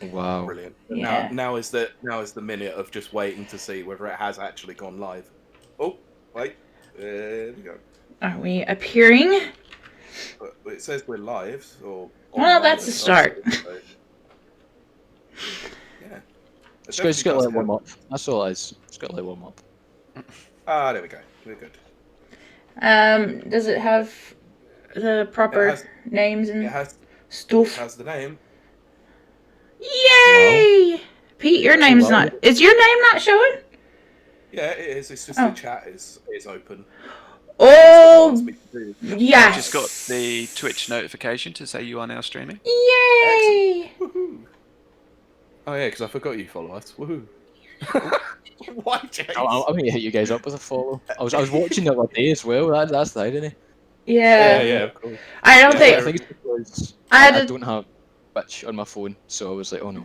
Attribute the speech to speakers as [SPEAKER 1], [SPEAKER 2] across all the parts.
[SPEAKER 1] Wow.
[SPEAKER 2] Brilliant.
[SPEAKER 3] Yeah.
[SPEAKER 2] Now is the minute of just waiting to see whether it has actually gone live. Oh, wait. There we go.
[SPEAKER 3] Are we appearing?
[SPEAKER 2] It says we're live or
[SPEAKER 3] Well,
[SPEAKER 2] online
[SPEAKER 3] that's a
[SPEAKER 2] as
[SPEAKER 3] start.
[SPEAKER 2] so, yeah.
[SPEAKER 1] It's got to let warm up. That's all it is. It's got to let warm up.
[SPEAKER 2] There we go. We're good.
[SPEAKER 3] Does it have the proper names and stuff?
[SPEAKER 2] It has the name.
[SPEAKER 3] Yay! Wow. Pete, your name's not. Is your name not showing?
[SPEAKER 2] Yeah, it is. It's just the chat is open.
[SPEAKER 3] Oh, yes.
[SPEAKER 4] I just got the Twitch notification to say you are now streaming.
[SPEAKER 3] Yay!
[SPEAKER 2] Oh yeah, because I forgot you follow us. Woohoo! Why, James?
[SPEAKER 1] I'm going to hit you guys up with a follow. I was watching the other day as well. That's the irony.
[SPEAKER 3] Yeah.
[SPEAKER 2] Yeah, of course.
[SPEAKER 3] I don't think.
[SPEAKER 1] I think it's because I don't have Twitch on my phone, so I was like, oh no,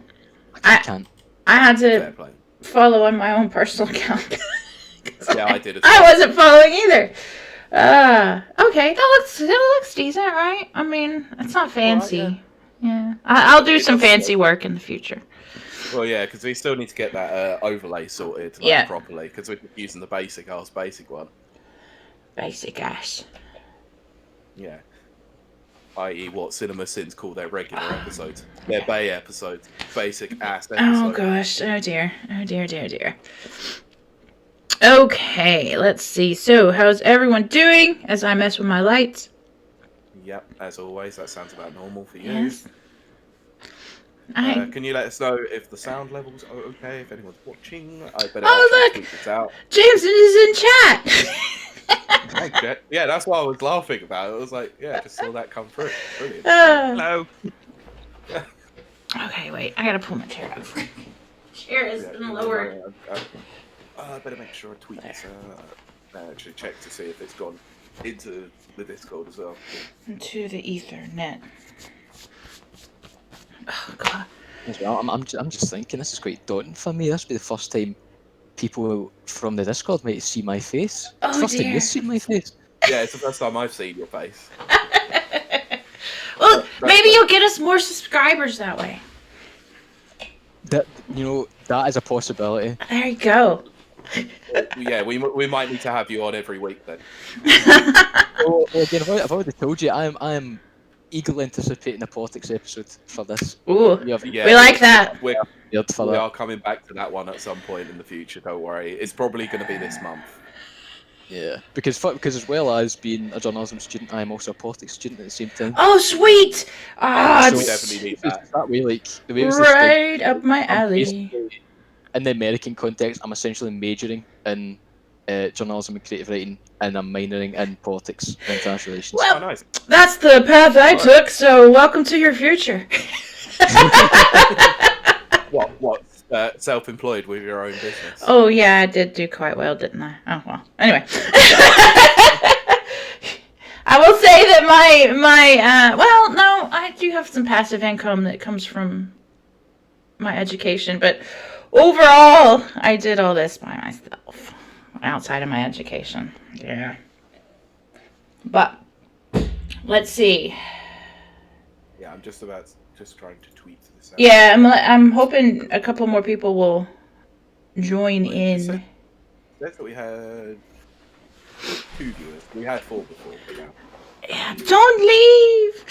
[SPEAKER 1] I can't.
[SPEAKER 3] I had to follow on my own personal account.
[SPEAKER 2] Yeah, I did as well.
[SPEAKER 3] I wasn't following either. Okay, that looks decent, right? I mean, it's not fancy. Right, yeah. I'll do some fancy work in the future.
[SPEAKER 2] Well, yeah, because we still need to get that overlay sorted properly, because we're using the basic one.
[SPEAKER 3] Basic ass.
[SPEAKER 2] Yeah. I.e. what CinemaSins call their regular episodes. Their Bay episodes. Basic ass episodes.
[SPEAKER 3] Oh gosh. Oh dear. Oh dear, dear, dear. Okay, let's see. So, how's everyone doing as I mess with my lights?
[SPEAKER 2] Yep, as always. That sounds about normal for you.
[SPEAKER 3] Yes.
[SPEAKER 2] Can you let us know if the sound levels are okay, if anyone's watching? I better
[SPEAKER 3] look!
[SPEAKER 2] tweet this out.
[SPEAKER 3] Jameson is in chat!
[SPEAKER 2] Okay. Yeah, that's what I was laughing about. I was like, yeah, just saw that come through. Brilliant.
[SPEAKER 4] Hello.
[SPEAKER 3] Okay, wait. I gotta pull my chair up. Chair has been lowered.
[SPEAKER 2] I better make sure I tweet this. Actually check to see if it's gone into the Discord as well.
[SPEAKER 3] Into the Ethernet. Oh god.
[SPEAKER 1] I'm just thinking this is quite daunting for me. This will be the first time people from the Discord might see my face.
[SPEAKER 3] Oh,
[SPEAKER 1] it's the first time you've seen my face.
[SPEAKER 2] Yeah, it's the first time I've seen your face.
[SPEAKER 3] Well, maybe you'll get us more subscribers that way.
[SPEAKER 1] That is a possibility.
[SPEAKER 3] There you go.
[SPEAKER 2] Yeah, we might need to have you on every week then.
[SPEAKER 1] Well, again, I've already told you, I am eagerly anticipating a politics episode for this.
[SPEAKER 3] Ooh, we like that.
[SPEAKER 2] We are coming back to that one at some point in the future. Don't worry, it's probably going to be this month.
[SPEAKER 1] Yeah, because as well as being a journalism student, I am also a politics student at the same time.
[SPEAKER 3] Oh, sweet!
[SPEAKER 2] So we definitely need that.
[SPEAKER 1] That way, like the way
[SPEAKER 3] right up my alley.
[SPEAKER 1] In the American context, I'm essentially majoring in journalism and creative writing, and I'm minoring in politics and international relations.
[SPEAKER 3] Well,
[SPEAKER 2] nice.
[SPEAKER 3] That's the path I took, so welcome to your future.
[SPEAKER 2] What? Self-employed with your own business?
[SPEAKER 3] Oh, yeah, I did do quite well, didn't I? Oh, well. Anyway. I will say that well, no, I do have some passive income that comes from my education, but overall, I did all this by myself, outside of my education. Yeah. But, let's see.
[SPEAKER 2] Yeah, I'm just trying to tweet this out.
[SPEAKER 3] Yeah, I'm hoping a couple more people will join in.
[SPEAKER 2] Said that we had 2 viewers. We had 4 before, but
[SPEAKER 3] yeah. Don't leave!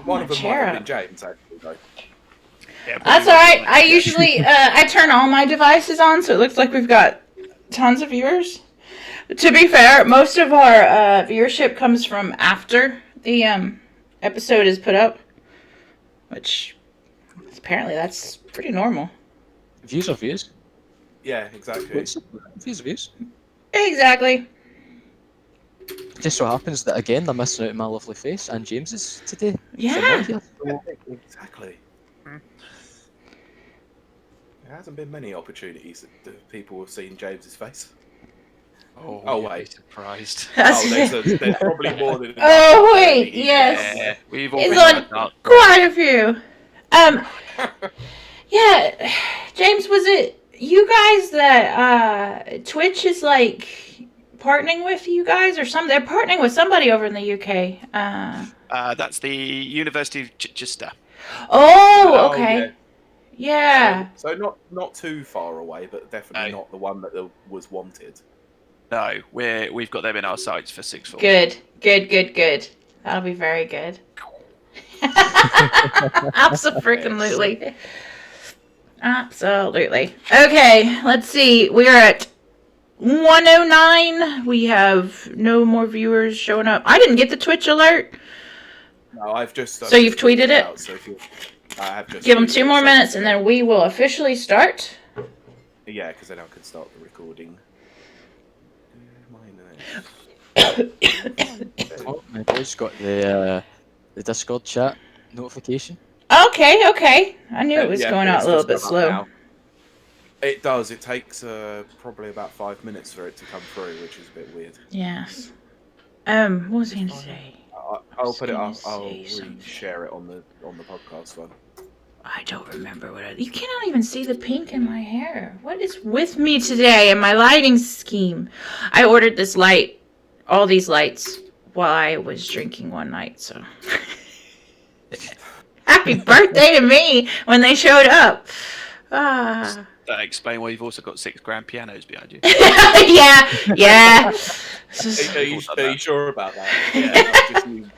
[SPEAKER 2] One of them might have been James, actually, though.
[SPEAKER 4] Yeah,
[SPEAKER 3] that's alright. I usually I turn all my devices on, so it looks like we've got tons of viewers. To be fair, most of our viewership comes from after the episode is put up, which apparently that's pretty normal.
[SPEAKER 1] Views are views.
[SPEAKER 2] Yeah, exactly.
[SPEAKER 1] Views are views.
[SPEAKER 3] Exactly.
[SPEAKER 1] Just so happens that again I'm missing out on my lovely face and James's today.
[SPEAKER 3] Yeah.
[SPEAKER 2] Exactly. There hasn't been many opportunities that people have seen James's face.
[SPEAKER 4] Oh wait, surprised.
[SPEAKER 2] There's probably more than.
[SPEAKER 3] Oh wait, yes.
[SPEAKER 4] Yeah, we've all
[SPEAKER 3] been on quite a few. Yeah, James, was it you guys that Twitch is like partnering with you guys or something? They're partnering with somebody over in the UK.
[SPEAKER 4] That's the University of Chichester.
[SPEAKER 3] Oh, okay. Yeah.
[SPEAKER 2] So not too far away, but definitely not the one that was wanted.
[SPEAKER 4] No, we've got them in our sights for sixth form.
[SPEAKER 3] Good. That'll be very good. Absolutely. Absolutely. Okay, let's see. We're at 109. We have no more viewers showing up. I didn't get the Twitch alert.
[SPEAKER 2] No, I've just.
[SPEAKER 3] So you've tweeted it?
[SPEAKER 2] Out, so I have just
[SPEAKER 3] Give them 2 more minutes and then we will officially start.
[SPEAKER 2] Yeah, because then I can start the recording.
[SPEAKER 1] Oh, my boy's got the Discord chat notification.
[SPEAKER 3] Okay. I knew it was going out a little bit slow.
[SPEAKER 2] Now. It does. It takes probably about 5 minutes for it to come through, which is a bit weird.
[SPEAKER 3] Yes. What was I going to say?
[SPEAKER 2] I'll put it up. I'll share it on the podcast one.
[SPEAKER 3] I don't remember you cannot even see the pink in my hair. What is with me today and my lighting scheme? I ordered this light, all these lights, while I was drinking one night, so. Happy birthday to me when they showed up.
[SPEAKER 4] That explains why you've also got 6 grand pianos behind you.
[SPEAKER 3] yeah.
[SPEAKER 2] Are you sure about that? Yeah, I just mean,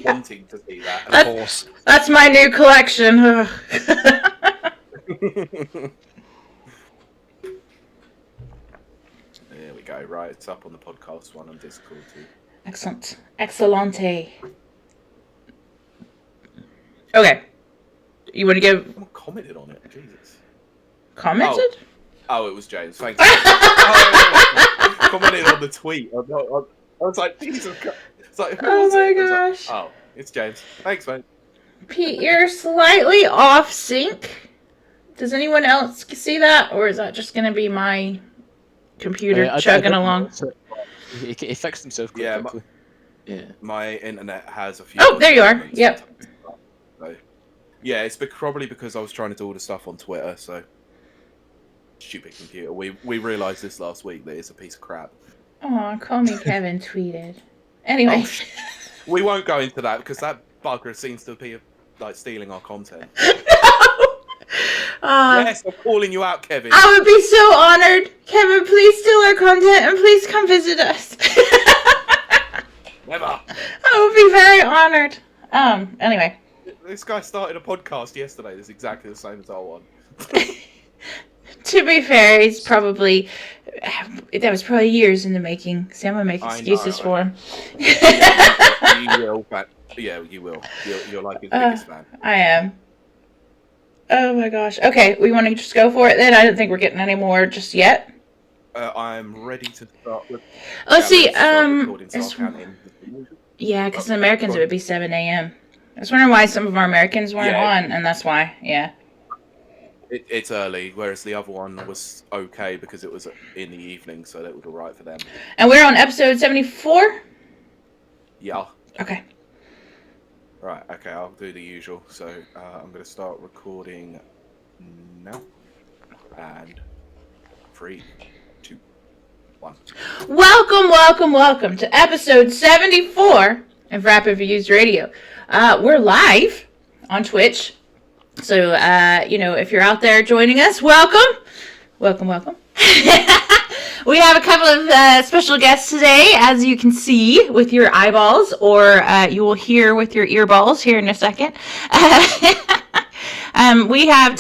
[SPEAKER 2] wanting to see that.
[SPEAKER 4] Of course.
[SPEAKER 3] That's my new collection.
[SPEAKER 2] There we go. Right, it's up on the podcast one on Discord too.
[SPEAKER 3] Excellent. Excellente. Okay. You want to give...
[SPEAKER 2] Someone commented on it. Jesus.
[SPEAKER 3] Commented?
[SPEAKER 2] Oh, it was James. Thank you. Commented on the tweet. I was like, Jesus Christ. It's like, who was
[SPEAKER 3] my
[SPEAKER 2] it?
[SPEAKER 3] gosh.
[SPEAKER 2] Like, it's James. Thanks, mate.
[SPEAKER 3] Pete, you're slightly off sync. Does anyone else see that? Or is that just going to be my computer chugging along?
[SPEAKER 1] He fixed himself quite quickly.
[SPEAKER 2] My internet has a few...
[SPEAKER 3] Oh, there you are. Yep.
[SPEAKER 2] So, yeah, it's probably because I was trying to do all the stuff on Twitter, so... Stupid computer. We realised this last week that it's a piece of crap.
[SPEAKER 3] Oh, call me Kevin tweeted. Anyway.
[SPEAKER 2] We won't go into that because that bugger seems to be stealing our content. Yes, I'm calling you out, Kevin.
[SPEAKER 3] I would be so honoured. Kevin, please steal our content and please come visit us.
[SPEAKER 2] Never.
[SPEAKER 3] I would be very honoured. Anyway.
[SPEAKER 2] This guy started a podcast yesterday that's exactly the same as our one.
[SPEAKER 3] To be fair, he's probably... That was probably years in the making. So I'm going to make excuses for him.
[SPEAKER 2] You will, but yeah, you will. You're like his biggest fan.
[SPEAKER 3] I am. Oh my gosh. Okay, we want to just go for it then? I don't think we're getting any more just yet.
[SPEAKER 2] I'm ready to start with...
[SPEAKER 3] Let's see, yeah, because in Americans it would be 7 a.m. I was wondering why some of our Americans weren't on, and that's why, yeah.
[SPEAKER 2] It's early, whereas the other one was okay because it was in the evening, so that was alright for them.
[SPEAKER 3] And we're on episode 74?
[SPEAKER 2] Yeah.
[SPEAKER 3] Okay.
[SPEAKER 2] Right, okay, I'll do the usual. So I'm going to start recording now. And 3, 2, 1.
[SPEAKER 3] Welcome to episode 74 of Rapid Views Radio. We're live on Twitch. So, if you're out there joining us, welcome. We have a couple of special guests today, as you can see with your eyeballs, or you will hear with your earballs here in a second. We have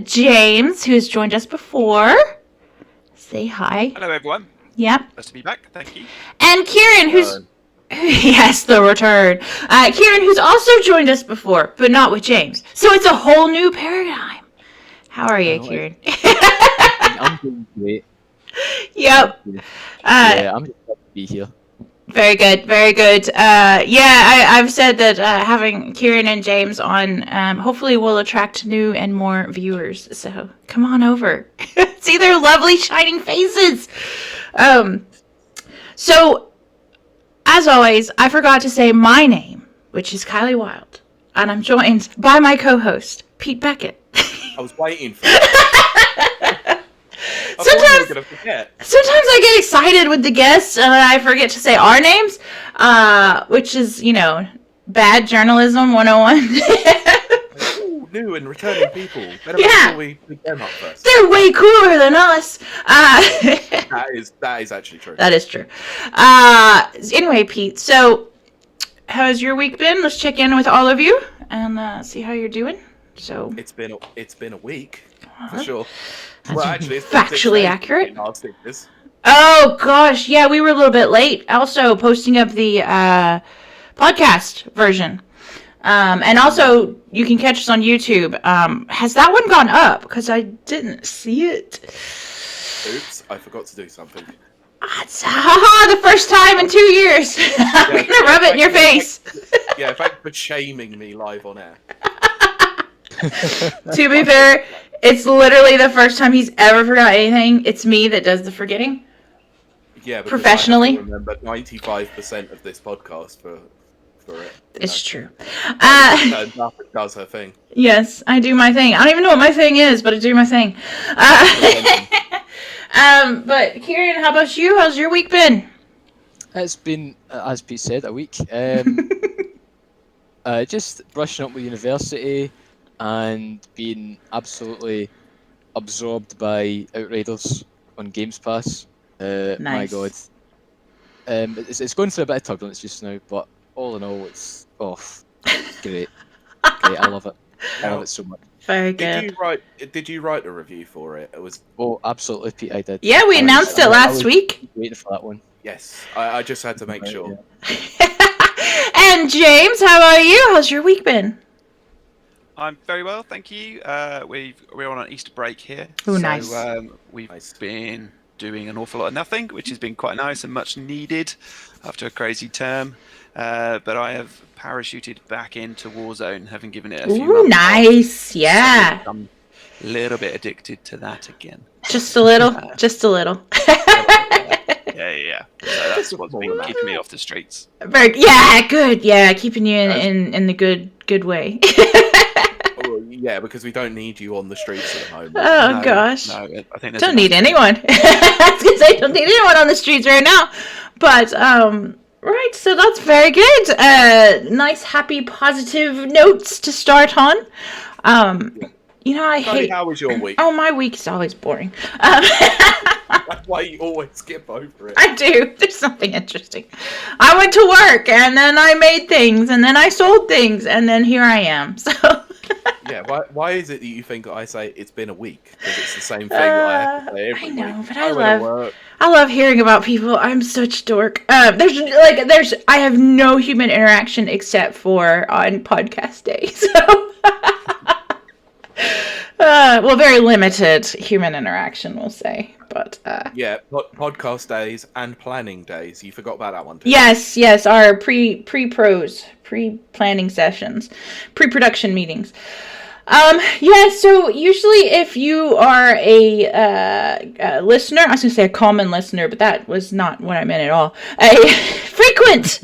[SPEAKER 3] James, who's joined us before. Say hi.
[SPEAKER 4] Hello, everyone.
[SPEAKER 3] Yep.
[SPEAKER 4] Nice to be back. Thank you.
[SPEAKER 3] And Ciaran, who's... Yes, the return. Ciaran, who's also joined us before, but not with James. So it's a whole new paradigm. How are you, Ciaran?
[SPEAKER 1] I'm doing great.
[SPEAKER 3] Yep.
[SPEAKER 1] I'm just happy to be here.
[SPEAKER 3] Very good. I've said that having Ciaran and James on hopefully will attract new and more viewers. So come on over. See their lovely shining faces. So, as always, I forgot to say my name, which is Kylie Wild, and I'm joined by my co-host, Pete Beckett.
[SPEAKER 2] I was waiting for that. I thought you were going to forget.
[SPEAKER 3] Sometimes I get excited with the guests and I forget to say our names, which is, bad journalism 101.
[SPEAKER 2] Ooh, new and returning people. Better
[SPEAKER 3] Yeah.
[SPEAKER 2] make sure we pick them up first.
[SPEAKER 3] They're way cooler than us.
[SPEAKER 2] That is actually true.
[SPEAKER 3] That is true. Anyway, Pete, so how's your week been? Let's check in with all of you and see how you're doing. So
[SPEAKER 2] It's been a week for
[SPEAKER 3] Uh-huh.
[SPEAKER 2] sure.
[SPEAKER 3] That's
[SPEAKER 2] Well, actually, it's been 6
[SPEAKER 3] factually
[SPEAKER 2] days
[SPEAKER 3] accurate.
[SPEAKER 2] between our stickers.
[SPEAKER 3] Oh gosh, yeah, we were a little bit late. Also posting up the podcast version, and also you can catch us on YouTube. Has that one gone up? Because I didn't see it.
[SPEAKER 2] Oops, I forgot to do something.
[SPEAKER 3] It's, the first time in 2 years. I'm gonna rub it in your face.
[SPEAKER 2] Yeah, thanks for shaming me live on air.
[SPEAKER 3] To be fair, it's literally the first time he's ever forgot anything. It's me that does the forgetting.
[SPEAKER 2] Yeah, because
[SPEAKER 3] Professionally?
[SPEAKER 2] I have to remember 95% of this podcast for it.
[SPEAKER 3] It's true.
[SPEAKER 2] Turns up and does her thing.
[SPEAKER 3] Yes, I do my thing. I don't even know what my thing is, but I do my thing. But Ciaran, how about you? How's your week been?
[SPEAKER 1] It's been, as Pete said, a week. Just brushing up with university and being absolutely absorbed by Outriders on Games Pass. My
[SPEAKER 3] Nice.
[SPEAKER 1] God. It's going through a bit of turbulence just now, but all in all, it's great. Great, I love it. I love it so much.
[SPEAKER 3] Very good.
[SPEAKER 2] Did you write a review for it? It was
[SPEAKER 1] Oh, absolutely, Pete, I did.
[SPEAKER 3] Yeah, we
[SPEAKER 1] I
[SPEAKER 3] announced
[SPEAKER 1] was-
[SPEAKER 3] it
[SPEAKER 1] I
[SPEAKER 3] last
[SPEAKER 1] was
[SPEAKER 3] week.
[SPEAKER 1] waiting for that one.
[SPEAKER 2] yes. I just had to make
[SPEAKER 1] Right,
[SPEAKER 2] sure.
[SPEAKER 1] yeah.
[SPEAKER 3] And James, how about you? How's your week been?
[SPEAKER 4] I'm very well, thank you. We're on an Easter break here.
[SPEAKER 3] Oh,
[SPEAKER 4] so,
[SPEAKER 3] nice.
[SPEAKER 4] We've
[SPEAKER 2] Nice.
[SPEAKER 4] been doing an awful lot of nothing, which has been quite nice and much needed after a crazy term. But I have parachuted back into Warzone, having given it a few
[SPEAKER 3] Ooh,
[SPEAKER 4] months off.
[SPEAKER 3] nice. Yeah.
[SPEAKER 4] So I'm a little bit addicted to that again.
[SPEAKER 3] Just a little. Just a little.
[SPEAKER 4] Yeah. So that's what's been keeping me off the streets.
[SPEAKER 3] Yeah, good. Yeah, keeping you in the good way.
[SPEAKER 2] Oh, yeah, because we don't need you on the streets at the moment.
[SPEAKER 3] Oh
[SPEAKER 4] No,
[SPEAKER 3] gosh.
[SPEAKER 4] No, I think there's
[SPEAKER 3] Don't need
[SPEAKER 4] enough-
[SPEAKER 3] anyone. I was gonna say don't need anyone on the streets right now. But right, so that's very good. Nice, happy, positive notes to start on. I
[SPEAKER 2] Charlie,
[SPEAKER 3] hate.
[SPEAKER 2] how was your week?
[SPEAKER 3] Oh, my week is always boring.
[SPEAKER 2] That's why you always skip over it.
[SPEAKER 3] I do. There's something interesting. I went to work and then I made things and then I sold things and then here I am. So.
[SPEAKER 2] Yeah, why is it that you think I say it's been a week? Because it's the same thing that I have to say every
[SPEAKER 3] I know,
[SPEAKER 2] week.
[SPEAKER 3] but
[SPEAKER 2] I went to work.
[SPEAKER 3] I love hearing about people. I'm such dork. I have no human interaction except for on podcast day. So, well, very limited human interaction, we'll say. But
[SPEAKER 2] Yeah, podcast days and planning days. You forgot about that one too.
[SPEAKER 3] yes, our pre-planning sessions, pre-production meetings. So usually if you are a listener, I was going to say a common listener, but that was not what I meant at all. A frequent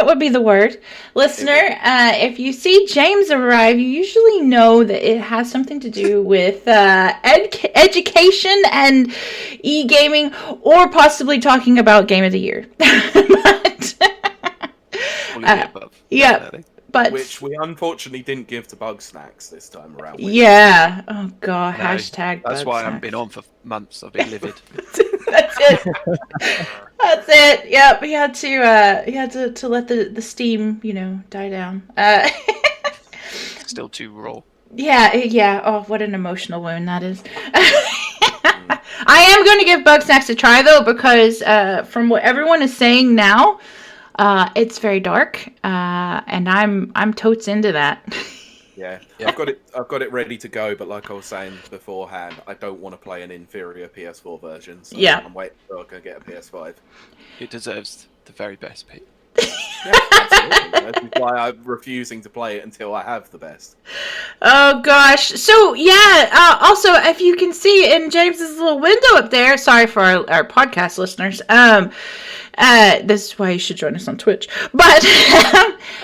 [SPEAKER 3] would be the word. Listener, if you see James arrive, you usually know that it has something to do with education and e-gaming, or possibly talking about Game of the Year. But,
[SPEAKER 4] All of the above,
[SPEAKER 3] yeah.
[SPEAKER 4] definitely.
[SPEAKER 3] but
[SPEAKER 2] Which we unfortunately didn't give to Bug Snacks this time around.
[SPEAKER 3] yeah. Oh god.
[SPEAKER 4] No,
[SPEAKER 3] Hashtag.
[SPEAKER 4] That's
[SPEAKER 3] bug
[SPEAKER 4] why I haven't
[SPEAKER 3] snacks.
[SPEAKER 4] been on for months. I've been livid.
[SPEAKER 3] That's it. That's it. Yep. He had to let the steam, die down.
[SPEAKER 4] Still too raw.
[SPEAKER 3] Yeah. Oh, what an emotional wound that is. I am going to give Bug Snacks a try though, because from what everyone is saying now, it's very dark, and I'm totes into that.
[SPEAKER 2] Yeah, I've got it ready to go, but like I was saying beforehand, I don't want to play an inferior PS4 version. So
[SPEAKER 3] Yeah.
[SPEAKER 2] I'm waiting till I can get a PS5.
[SPEAKER 4] It deserves the very best, Pete.
[SPEAKER 2] Yeah, absolutely. That's why I'm refusing to play it until I have the best.
[SPEAKER 3] Oh gosh. So yeah. Also, if you can see in James's little window up there, sorry for our podcast listeners. This is why you should join us on Twitch. But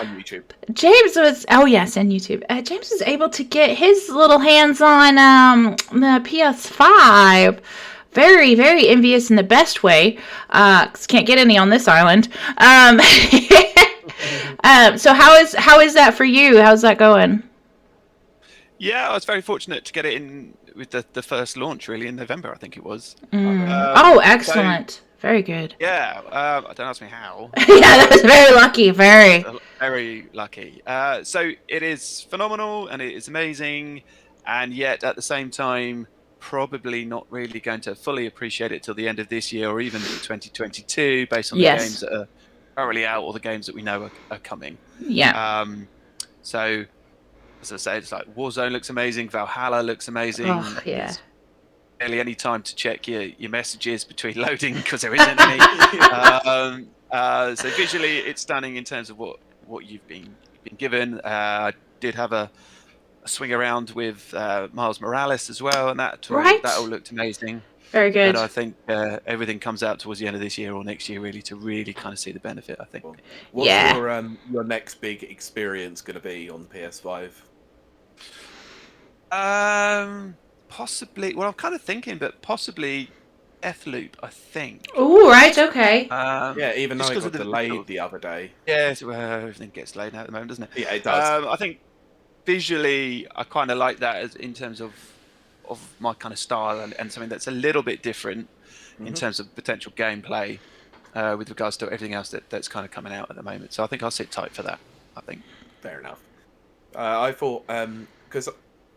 [SPEAKER 2] On YouTube.
[SPEAKER 3] James was and YouTube. James was able to get his little hands on the PS5 very, very envious in the best way. 'Cause can't get any on this island. So how is that for you? How's that going?
[SPEAKER 4] Yeah, I was very fortunate to get it in with the first launch, really, in November, I think it was.
[SPEAKER 3] Oh, excellent. Very good.
[SPEAKER 4] Yeah, don't ask me how.
[SPEAKER 3] Yeah, that was very lucky. Very.
[SPEAKER 4] Very lucky. So it is phenomenal and it is amazing, and yet at the same time, probably not really going to fully appreciate it till the end of this year or even 2022, based on the
[SPEAKER 3] Yes.
[SPEAKER 4] games that are currently out or the games that we know are coming.
[SPEAKER 3] Yeah.
[SPEAKER 4] So, as I say, it's like Warzone looks amazing, Valhalla looks amazing.
[SPEAKER 3] Oh, yeah.
[SPEAKER 4] There's barely any time to check your messages between loading because there isn't any. So visually, it's stunning in terms of what you've been given. I did have a swing around with Miles Morales as well, and that all looked amazing.
[SPEAKER 3] Very good.
[SPEAKER 4] And I think everything comes out towards the end of this year or next year, really, to really kind of see the benefit, I think.
[SPEAKER 2] What's
[SPEAKER 3] Yeah.
[SPEAKER 2] your next big experience going to be on PS5?
[SPEAKER 4] Possibly. Well, I'm kind of thinking, but possibly F-Loop, I think.
[SPEAKER 3] Oh, right. Okay.
[SPEAKER 2] Yeah, even though
[SPEAKER 4] just
[SPEAKER 2] it
[SPEAKER 4] 'cause
[SPEAKER 2] got
[SPEAKER 4] of the
[SPEAKER 2] delayed
[SPEAKER 4] visual.
[SPEAKER 2] the other day.
[SPEAKER 4] Yeah, so, everything gets delayed now at the moment, doesn't it?
[SPEAKER 2] Yeah, it does.
[SPEAKER 4] I think visually, I kind of like that as in terms of my kind of style and something that's a little bit different in terms of potential gameplay with regards to everything else that's kind of coming out at the moment. So I think I'll sit tight for that. I think.
[SPEAKER 2] Fair enough. I thought, because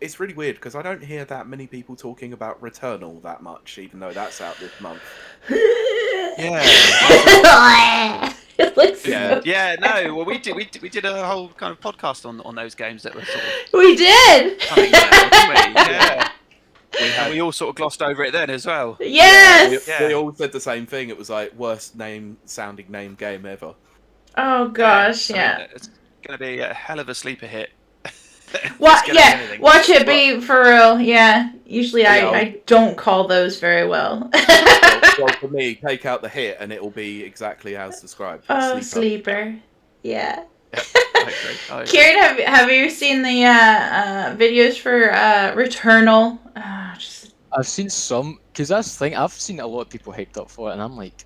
[SPEAKER 2] it's really weird, because I don't hear that many people talking about Returnal that much, even though that's out this month.
[SPEAKER 4] Yeah.
[SPEAKER 3] It looks
[SPEAKER 2] Yeah.
[SPEAKER 4] Yeah. No. Well, we did a whole kind of podcast on those games that were sort of
[SPEAKER 3] We did.
[SPEAKER 4] coming out, didn't we? Yeah. We all sort of glossed over it then as well.
[SPEAKER 3] Yes.
[SPEAKER 2] We all said the same thing. It was like worst sounding name game ever.
[SPEAKER 3] Oh gosh.
[SPEAKER 4] I mean,
[SPEAKER 3] Yeah.
[SPEAKER 4] it's going to be a hell of a sleeper hit.
[SPEAKER 3] What?
[SPEAKER 4] It's gonna be
[SPEAKER 3] Yeah.
[SPEAKER 4] anything.
[SPEAKER 3] Watch it be for real. Yeah. Usually
[SPEAKER 2] Yeah.
[SPEAKER 3] I don't call those very well.
[SPEAKER 2] Well, for me, take out the hit and it will be exactly as described.
[SPEAKER 3] Oh, sleeper. Yeah.
[SPEAKER 4] I agree.
[SPEAKER 3] Ciaran, have you seen the videos for Returnal?
[SPEAKER 1] I've seen some, because that's the thing. I've seen a lot of people hyped up for it, and I'm like,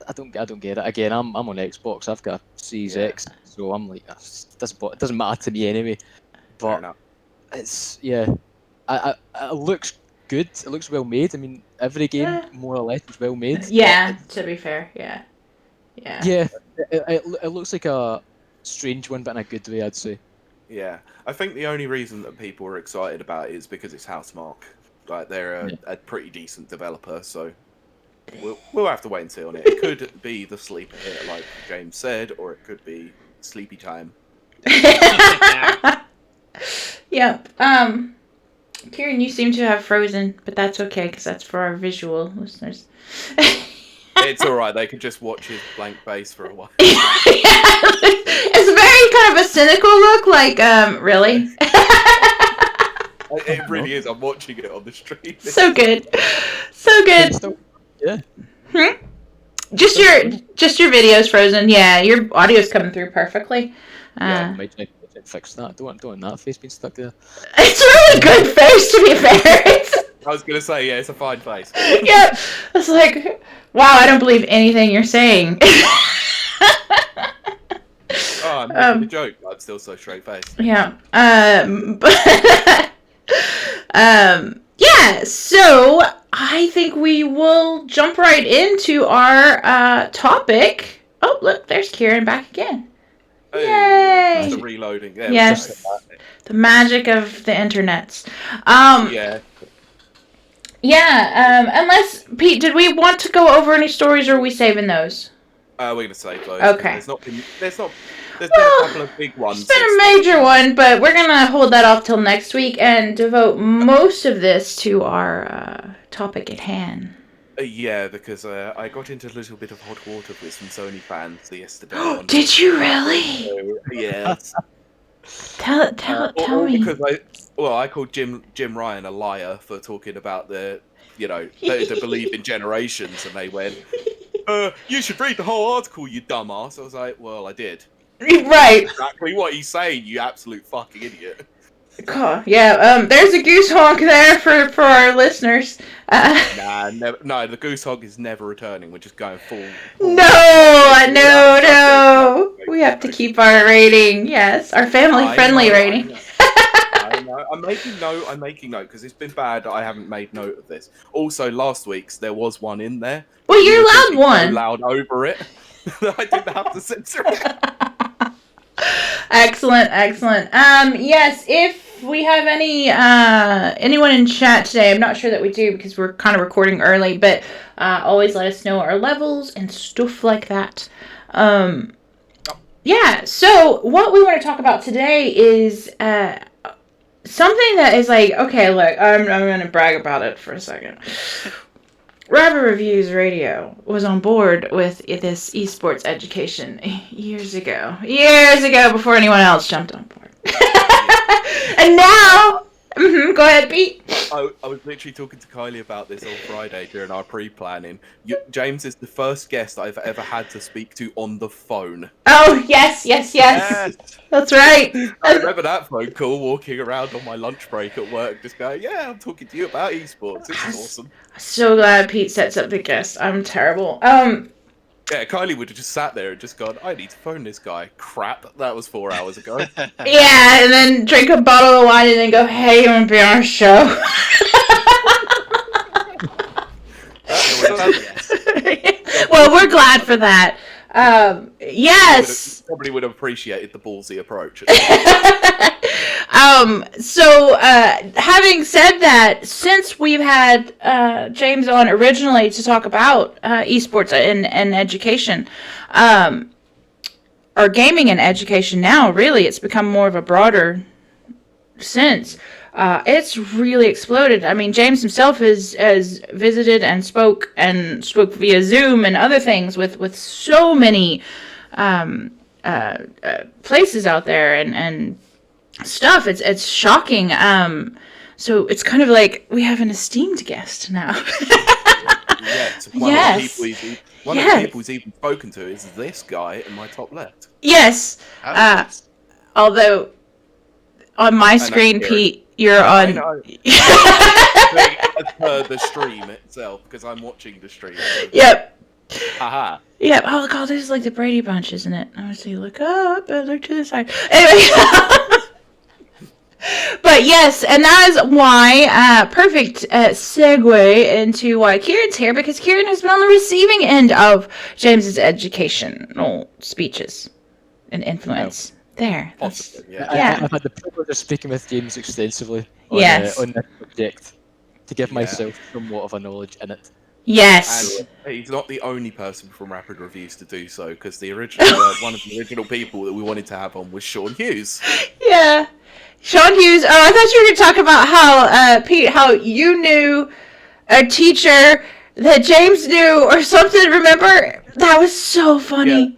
[SPEAKER 1] I don't get it. Again, I'm on Xbox. I've got a Series X, so I'm like, it doesn't matter to me anyway. But it's it looks good. It looks well made. I mean, every game more or less is well made.
[SPEAKER 3] Yeah, to be fair, yeah.
[SPEAKER 1] Yeah, it looks like a strange one, but in a good way, I'd say.
[SPEAKER 2] Yeah, I think the only reason that people are excited about it is because it's Housemarque. Like, they're a pretty decent developer, so we'll have to wait and see on it. It could be the sleeper hit, like James said, or it could be sleepy time.
[SPEAKER 3] Yep. Ciaran, you seem to have frozen, but that's okay because that's for our visual listeners.
[SPEAKER 2] It's all right. They could just watch his blank face for a while.
[SPEAKER 3] It's very kind of a cynical look, like, really?
[SPEAKER 2] It really is. I'm watching it on the stream.
[SPEAKER 3] So good. So good.
[SPEAKER 1] Yeah.
[SPEAKER 3] Just your video's frozen. Yeah, your audio's coming through perfectly.
[SPEAKER 1] Yeah, might fix that. Don't want that face being stuck there.
[SPEAKER 3] It's a really good face, to be fair.
[SPEAKER 2] I was gonna say, yeah, it's a fine face.
[SPEAKER 3] Yeah, it's like, wow, I don't believe anything you're saying.
[SPEAKER 2] Oh, I'm making a joke, but I'm still so straight faced.
[SPEAKER 3] Yeah. Yeah, so I think we will jump right into our topic. Oh, look, there's Ciaran back again.
[SPEAKER 2] Hey,
[SPEAKER 3] Yay!
[SPEAKER 2] the reloading. Yeah,
[SPEAKER 3] Yes. The magic of the internets.
[SPEAKER 2] Yeah.
[SPEAKER 3] Yeah, unless, Pete, did we want to go over any stories, or are we saving those?
[SPEAKER 2] We're gonna save those.
[SPEAKER 3] Okay.
[SPEAKER 2] There's been a couple of big ones.
[SPEAKER 3] It's been a major one, but we're gonna hold that off till next week and devote most of this to our topic at hand.
[SPEAKER 2] Yeah, because I got into a little bit of hot water with some Sony fans yesterday.
[SPEAKER 3] Did you really?
[SPEAKER 2] Yes.
[SPEAKER 3] Tell me.
[SPEAKER 2] Because I called Jim Ryan a liar for talking about they believe in generations, and they went, you should read the whole article, you dumbass. I was like, well, I did.
[SPEAKER 3] Right.
[SPEAKER 2] Exactly what he's saying, you absolute fucking idiot.
[SPEAKER 3] Cool. Yeah. There's a goose honk there for our listeners.
[SPEAKER 2] No, the goose hog is never returning. We're just going full.
[SPEAKER 3] No. We have to keep our rating. Yes, our family-friendly rating.
[SPEAKER 2] I know. I'm making note because it's been bad. I haven't made note of this. Also, last week's there was one in there.
[SPEAKER 3] Well, you
[SPEAKER 2] were
[SPEAKER 3] allowed
[SPEAKER 2] talking
[SPEAKER 3] one.
[SPEAKER 2] So loud over it that I didn't have to censor it.
[SPEAKER 3] Excellent. Yes, if we have anyone in chat today, I'm not sure that we do because we're kind of recording early, but always let us know our levels and stuff like that. Yeah, so what we want to talk about today is something that is like, okay, look, I'm going to brag about it for a second. Rapid Reviews Radio was on board with this eSports education years ago, before anyone else jumped on board. And now, go ahead, Pete.
[SPEAKER 2] I was literally talking to Kylie about this on Friday during our pre-planning. James is the first guest I've ever had to speak to on the phone.
[SPEAKER 3] Oh, yes. That's right.
[SPEAKER 2] I remember that phone call, walking around on my lunch break at work, just going, yeah, I'm talking to you about eSports. This is awesome.
[SPEAKER 3] So glad Pete sets up the guest. I'm terrible.
[SPEAKER 2] Yeah, Kylie would have just sat there and just gone, I need to phone this guy. Crap, that was 4 hours ago.
[SPEAKER 3] Yeah, and then drink a bottle of wine and then go, hey, you want to be on our show? Well, we're glad for that. Yes.
[SPEAKER 2] Probably would have appreciated the ballsy approach.
[SPEAKER 3] So, having said that, since we've had James on originally to talk about esports and education, or gaming and education now, really, it's become more of a broader sense. It's really exploded. I mean, James himself has visited and spoke via Zoom and other things with so many places out there and stuff. It's shocking. So it's kind of like we have an esteemed guest now.
[SPEAKER 2] Yes. One of the people he's even spoken to is this guy in my top left.
[SPEAKER 3] Yes. Although on my screen, Pete, you're on.
[SPEAKER 2] I know. As per the stream itself, because I'm watching the stream. So.
[SPEAKER 3] Yep.
[SPEAKER 2] Haha.
[SPEAKER 3] Yep. Oh god, this is like the Brady Bunch, isn't it? I want to see. Look up and look to the side. Anyway. But yes, and that is why, perfect segue into why Ciaran's here, because Ciaran has been on the receiving end of James's educational speeches and influence. There.
[SPEAKER 2] Possibly, yeah.
[SPEAKER 1] I've had the privilege of speaking with James extensively on,
[SPEAKER 3] Yes.
[SPEAKER 1] On this subject to give myself somewhat of a knowledge in it.
[SPEAKER 3] Yes.
[SPEAKER 2] And he's not the only person from Rapid Reviews to do so, because the original one of the original people that we wanted to have on was Sean Hughes.
[SPEAKER 3] Yeah. Sean Hughes. Oh, I thought you were going to talk about how, Pete, how you knew a teacher that James knew or something. Remember? That was so funny.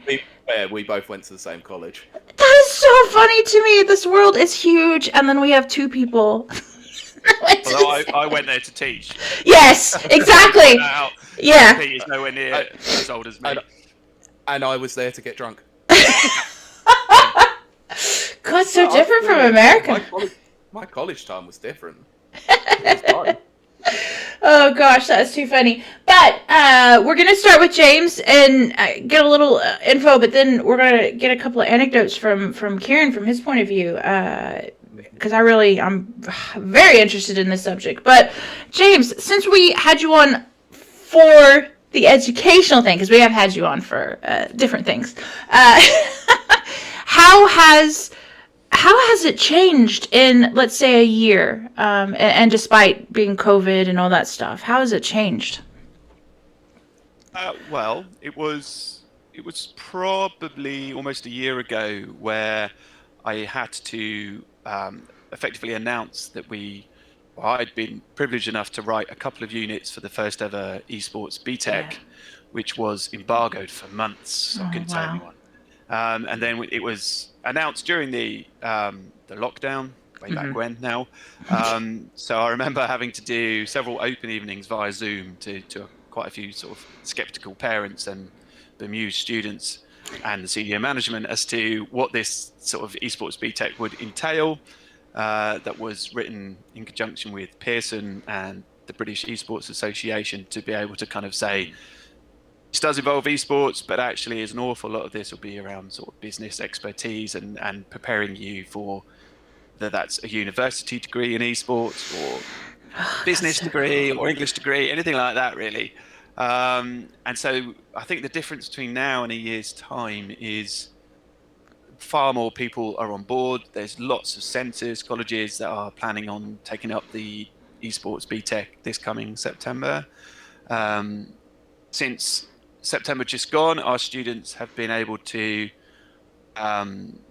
[SPEAKER 2] Yeah, we both went to the same college.
[SPEAKER 3] That is so funny to me. This world is huge, and then we have two people.
[SPEAKER 4] Although I went there to teach.
[SPEAKER 3] Yes, exactly. Yeah.
[SPEAKER 4] Pete is nowhere near as old as me.
[SPEAKER 2] And I was there to get drunk.
[SPEAKER 3] God, it's so different from America.
[SPEAKER 2] My college time was different. It was fun.
[SPEAKER 3] Oh gosh, that's too funny. But we're gonna start with James and get a little info, but then we're gonna get a couple of anecdotes from Ciaran from his point of view, because I'm very interested in this subject. But James, since we had you on for the educational thing, because we have had you on for different things, how has it changed in, let's say, a year? And despite being COVID and all that stuff, how has it changed?
[SPEAKER 4] Well, it was probably almost a year ago where I had to effectively announce that I'd been privileged enough to write a couple of units for the first ever eSports BTEC, which was embargoed for months, so I couldn't tell anyone. And then it was announced during the lockdown, way back when now. So I remember having to do several open evenings via Zoom to quite a few sort of skeptical parents and bemused students and the senior management as to what this sort of eSports BTEC would entail. that was written in conjunction with Pearson and the British Esports Association to be able to kind of say this does involve esports, but actually is an awful lot of this will be around sort of business expertise and preparing you for whether that's a university degree in esports or business degree or English degree, anything like that really. And so I think the difference between now and a year's time is far more people are on board. There's lots of centres, colleges that are planning on taking up the eSports BTEC this coming September. Since September just gone, our students have been able to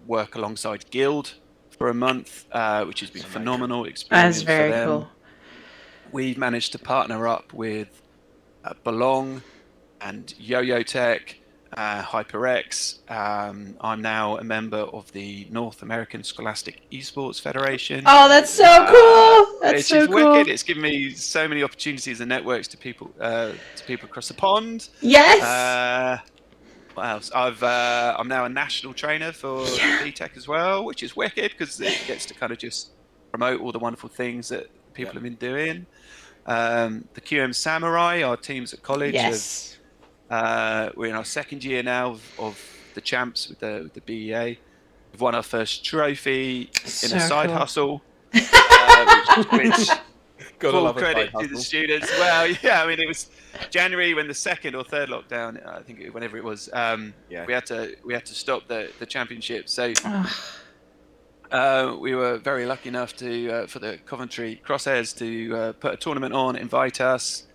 [SPEAKER 4] work alongside Guild for a month, which has been a phenomenal experience for them.
[SPEAKER 3] That's very cool.
[SPEAKER 4] We've managed to partner up with Belong and Yo-Yo Tech, HyperX. I'm now a member of the North American Scholastic Esports Federation.
[SPEAKER 3] Oh, that's so cool! That's so cool.
[SPEAKER 4] Wicked. It's given me so many opportunities and networks to people across the pond.
[SPEAKER 3] Yes.
[SPEAKER 4] What else? I'm now a national trainer for BTEC as well, which is wicked because it gets to kind of just promote all the wonderful things that people have been doing. The QM Samurai, our teams at college.
[SPEAKER 3] Yes.
[SPEAKER 4] We're in our second year now of the champs with the BEA. We've won our first trophy in a side hustle, which full credit to the students. Well, yeah, I mean it was January when the second or third lockdown, I think whenever it was, we had to stop the championship. So we were very lucky enough to for the Coventry Crosshairs to put a tournament on, invite us.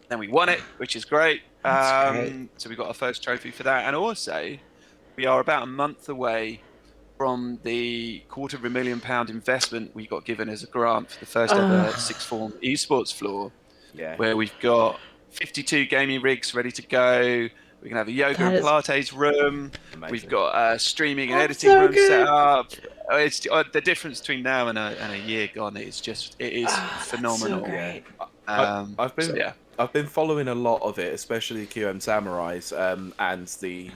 [SPEAKER 4] Then we won it, which is great. So we got our first trophy for that, and also we are about a month away from the £250,000 investment we got given as a grant for the first ever sixth form esports floor, where we've got 52 gaming rigs ready to go. We can have a yoga and Pilates room. Amazing. We've got a streaming and editing room set up. It's the difference between now and a year gone. It is phenomenal.
[SPEAKER 3] So great.
[SPEAKER 2] I've been following a lot of it, especially QM Samurais and the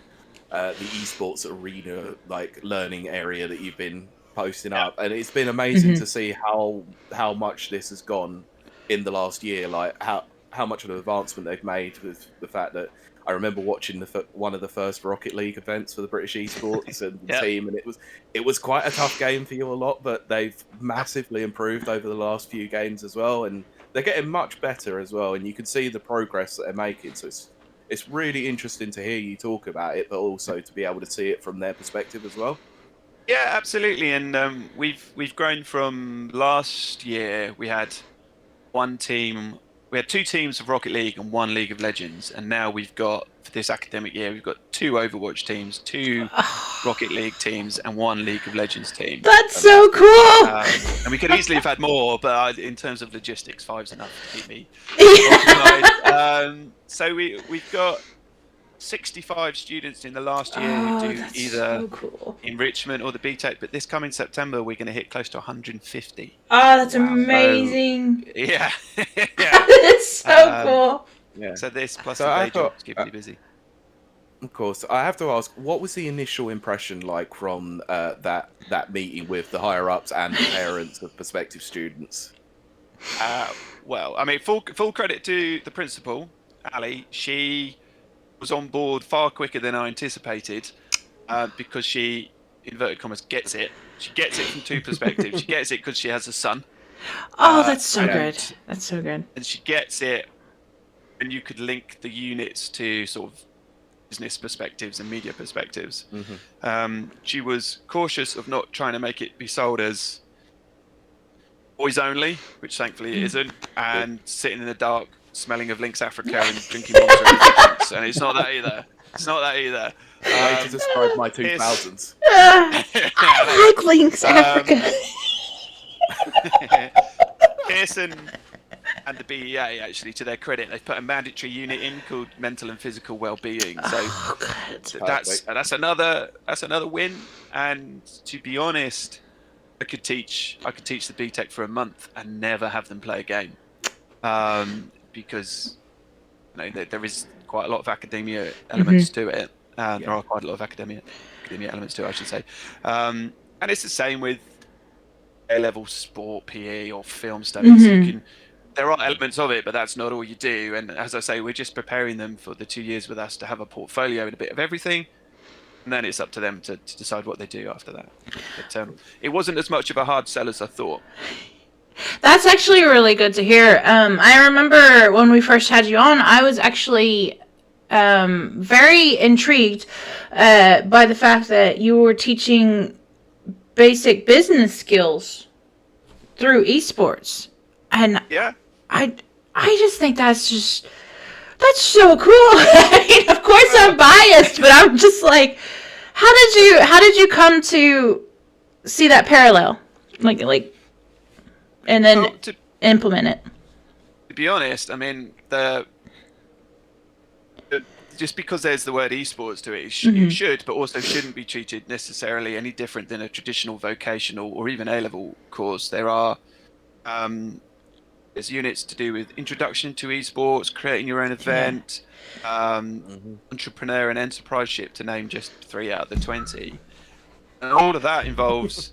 [SPEAKER 2] esports arena like learning area that you've been posting up, and it's been amazing to see how much this has gone in the last year. Like how much of an advancement they've made with the fact that I remember watching one of the first Rocket League events for the British esports and the team, and it was quite a tough game for you a lot, but they've massively improved over the last few games as well, and they're getting much better as well, and you can see the progress that they're making. So it's really interesting to hear you talk about it, but also to be able to see it from their perspective as well.
[SPEAKER 4] Yeah, absolutely. And we've grown from last year. We had two teams of Rocket League and one League of Legends, and now we've got, for this academic year, we've got 2 Overwatch teams, 2 Rocket League teams, and 1 League of Legends team.
[SPEAKER 3] That's so cool!
[SPEAKER 4] And we could easily have had more, but in terms of logistics, 5's enough to keep me occupied. So we've got 65 students in the last year who do either enrichment or the BTEC, but this coming September we're going to hit close to 150.
[SPEAKER 3] Oh, that's amazing!
[SPEAKER 4] So, yeah,
[SPEAKER 3] It's so cool.
[SPEAKER 2] Yeah.
[SPEAKER 4] So this plus the day job is keeping me busy.
[SPEAKER 2] Of course, I have to ask, what was the initial impression like from that meeting with the higher ups and the parents of prospective students?
[SPEAKER 4] Well, I mean, full credit to the principal, Ali. She was on board far quicker than I anticipated, because she, inverted commas, gets it. She gets it from 2 perspectives. She gets it because she has a son.
[SPEAKER 3] Oh, that's so good. That's so good.
[SPEAKER 4] And she gets it, and you could link the units to sort of business perspectives and media perspectives. She was cautious of not trying to make it be sold as boys only, which thankfully it isn't, and sitting in the dark smelling of Lynx Africa and drinking Monster Energy, and it's not that either. It's not that either.
[SPEAKER 2] Way to describe my 2000s.
[SPEAKER 3] I like Lynx Africa.
[SPEAKER 4] Pearson and the BEA, actually, to their credit, they've put a mandatory unit in called mental and physical well-being. So that's another win. And to be honest, I could teach the BTEC for a month and never have them play a game, because there is quite a lot of academia elements to it. There are quite a lot of academia elements to it, I should say. And it's the same with A-level sport, PE, or film studies.
[SPEAKER 3] Mhm.
[SPEAKER 4] There are elements of it, but that's not all you do. And as I say, we're just preparing them for the 2 years with us to have a portfolio and a bit of everything. And then it's up to them to decide what they do after that. But it wasn't as much of a hard sell as I thought.
[SPEAKER 3] That's actually really good to hear. I remember when we first had you on, I was actually very intrigued by the fact that you were teaching basic business skills through esports, and
[SPEAKER 4] Yeah.
[SPEAKER 3] I just think that's so cool. I mean, of course I'm biased, but I'm just like, how did you come to see that parallel, like, and then
[SPEAKER 4] Well, to
[SPEAKER 3] implement it?
[SPEAKER 4] be honest, I mean, just because there's the word esports to it, it should, but also shouldn't be treated necessarily any different than a traditional vocational or even A-level course. There are there's units to do with introduction to esports, creating your own event, entrepreneur and enterpriseship, to name just 3 out of the 20. And all of that involves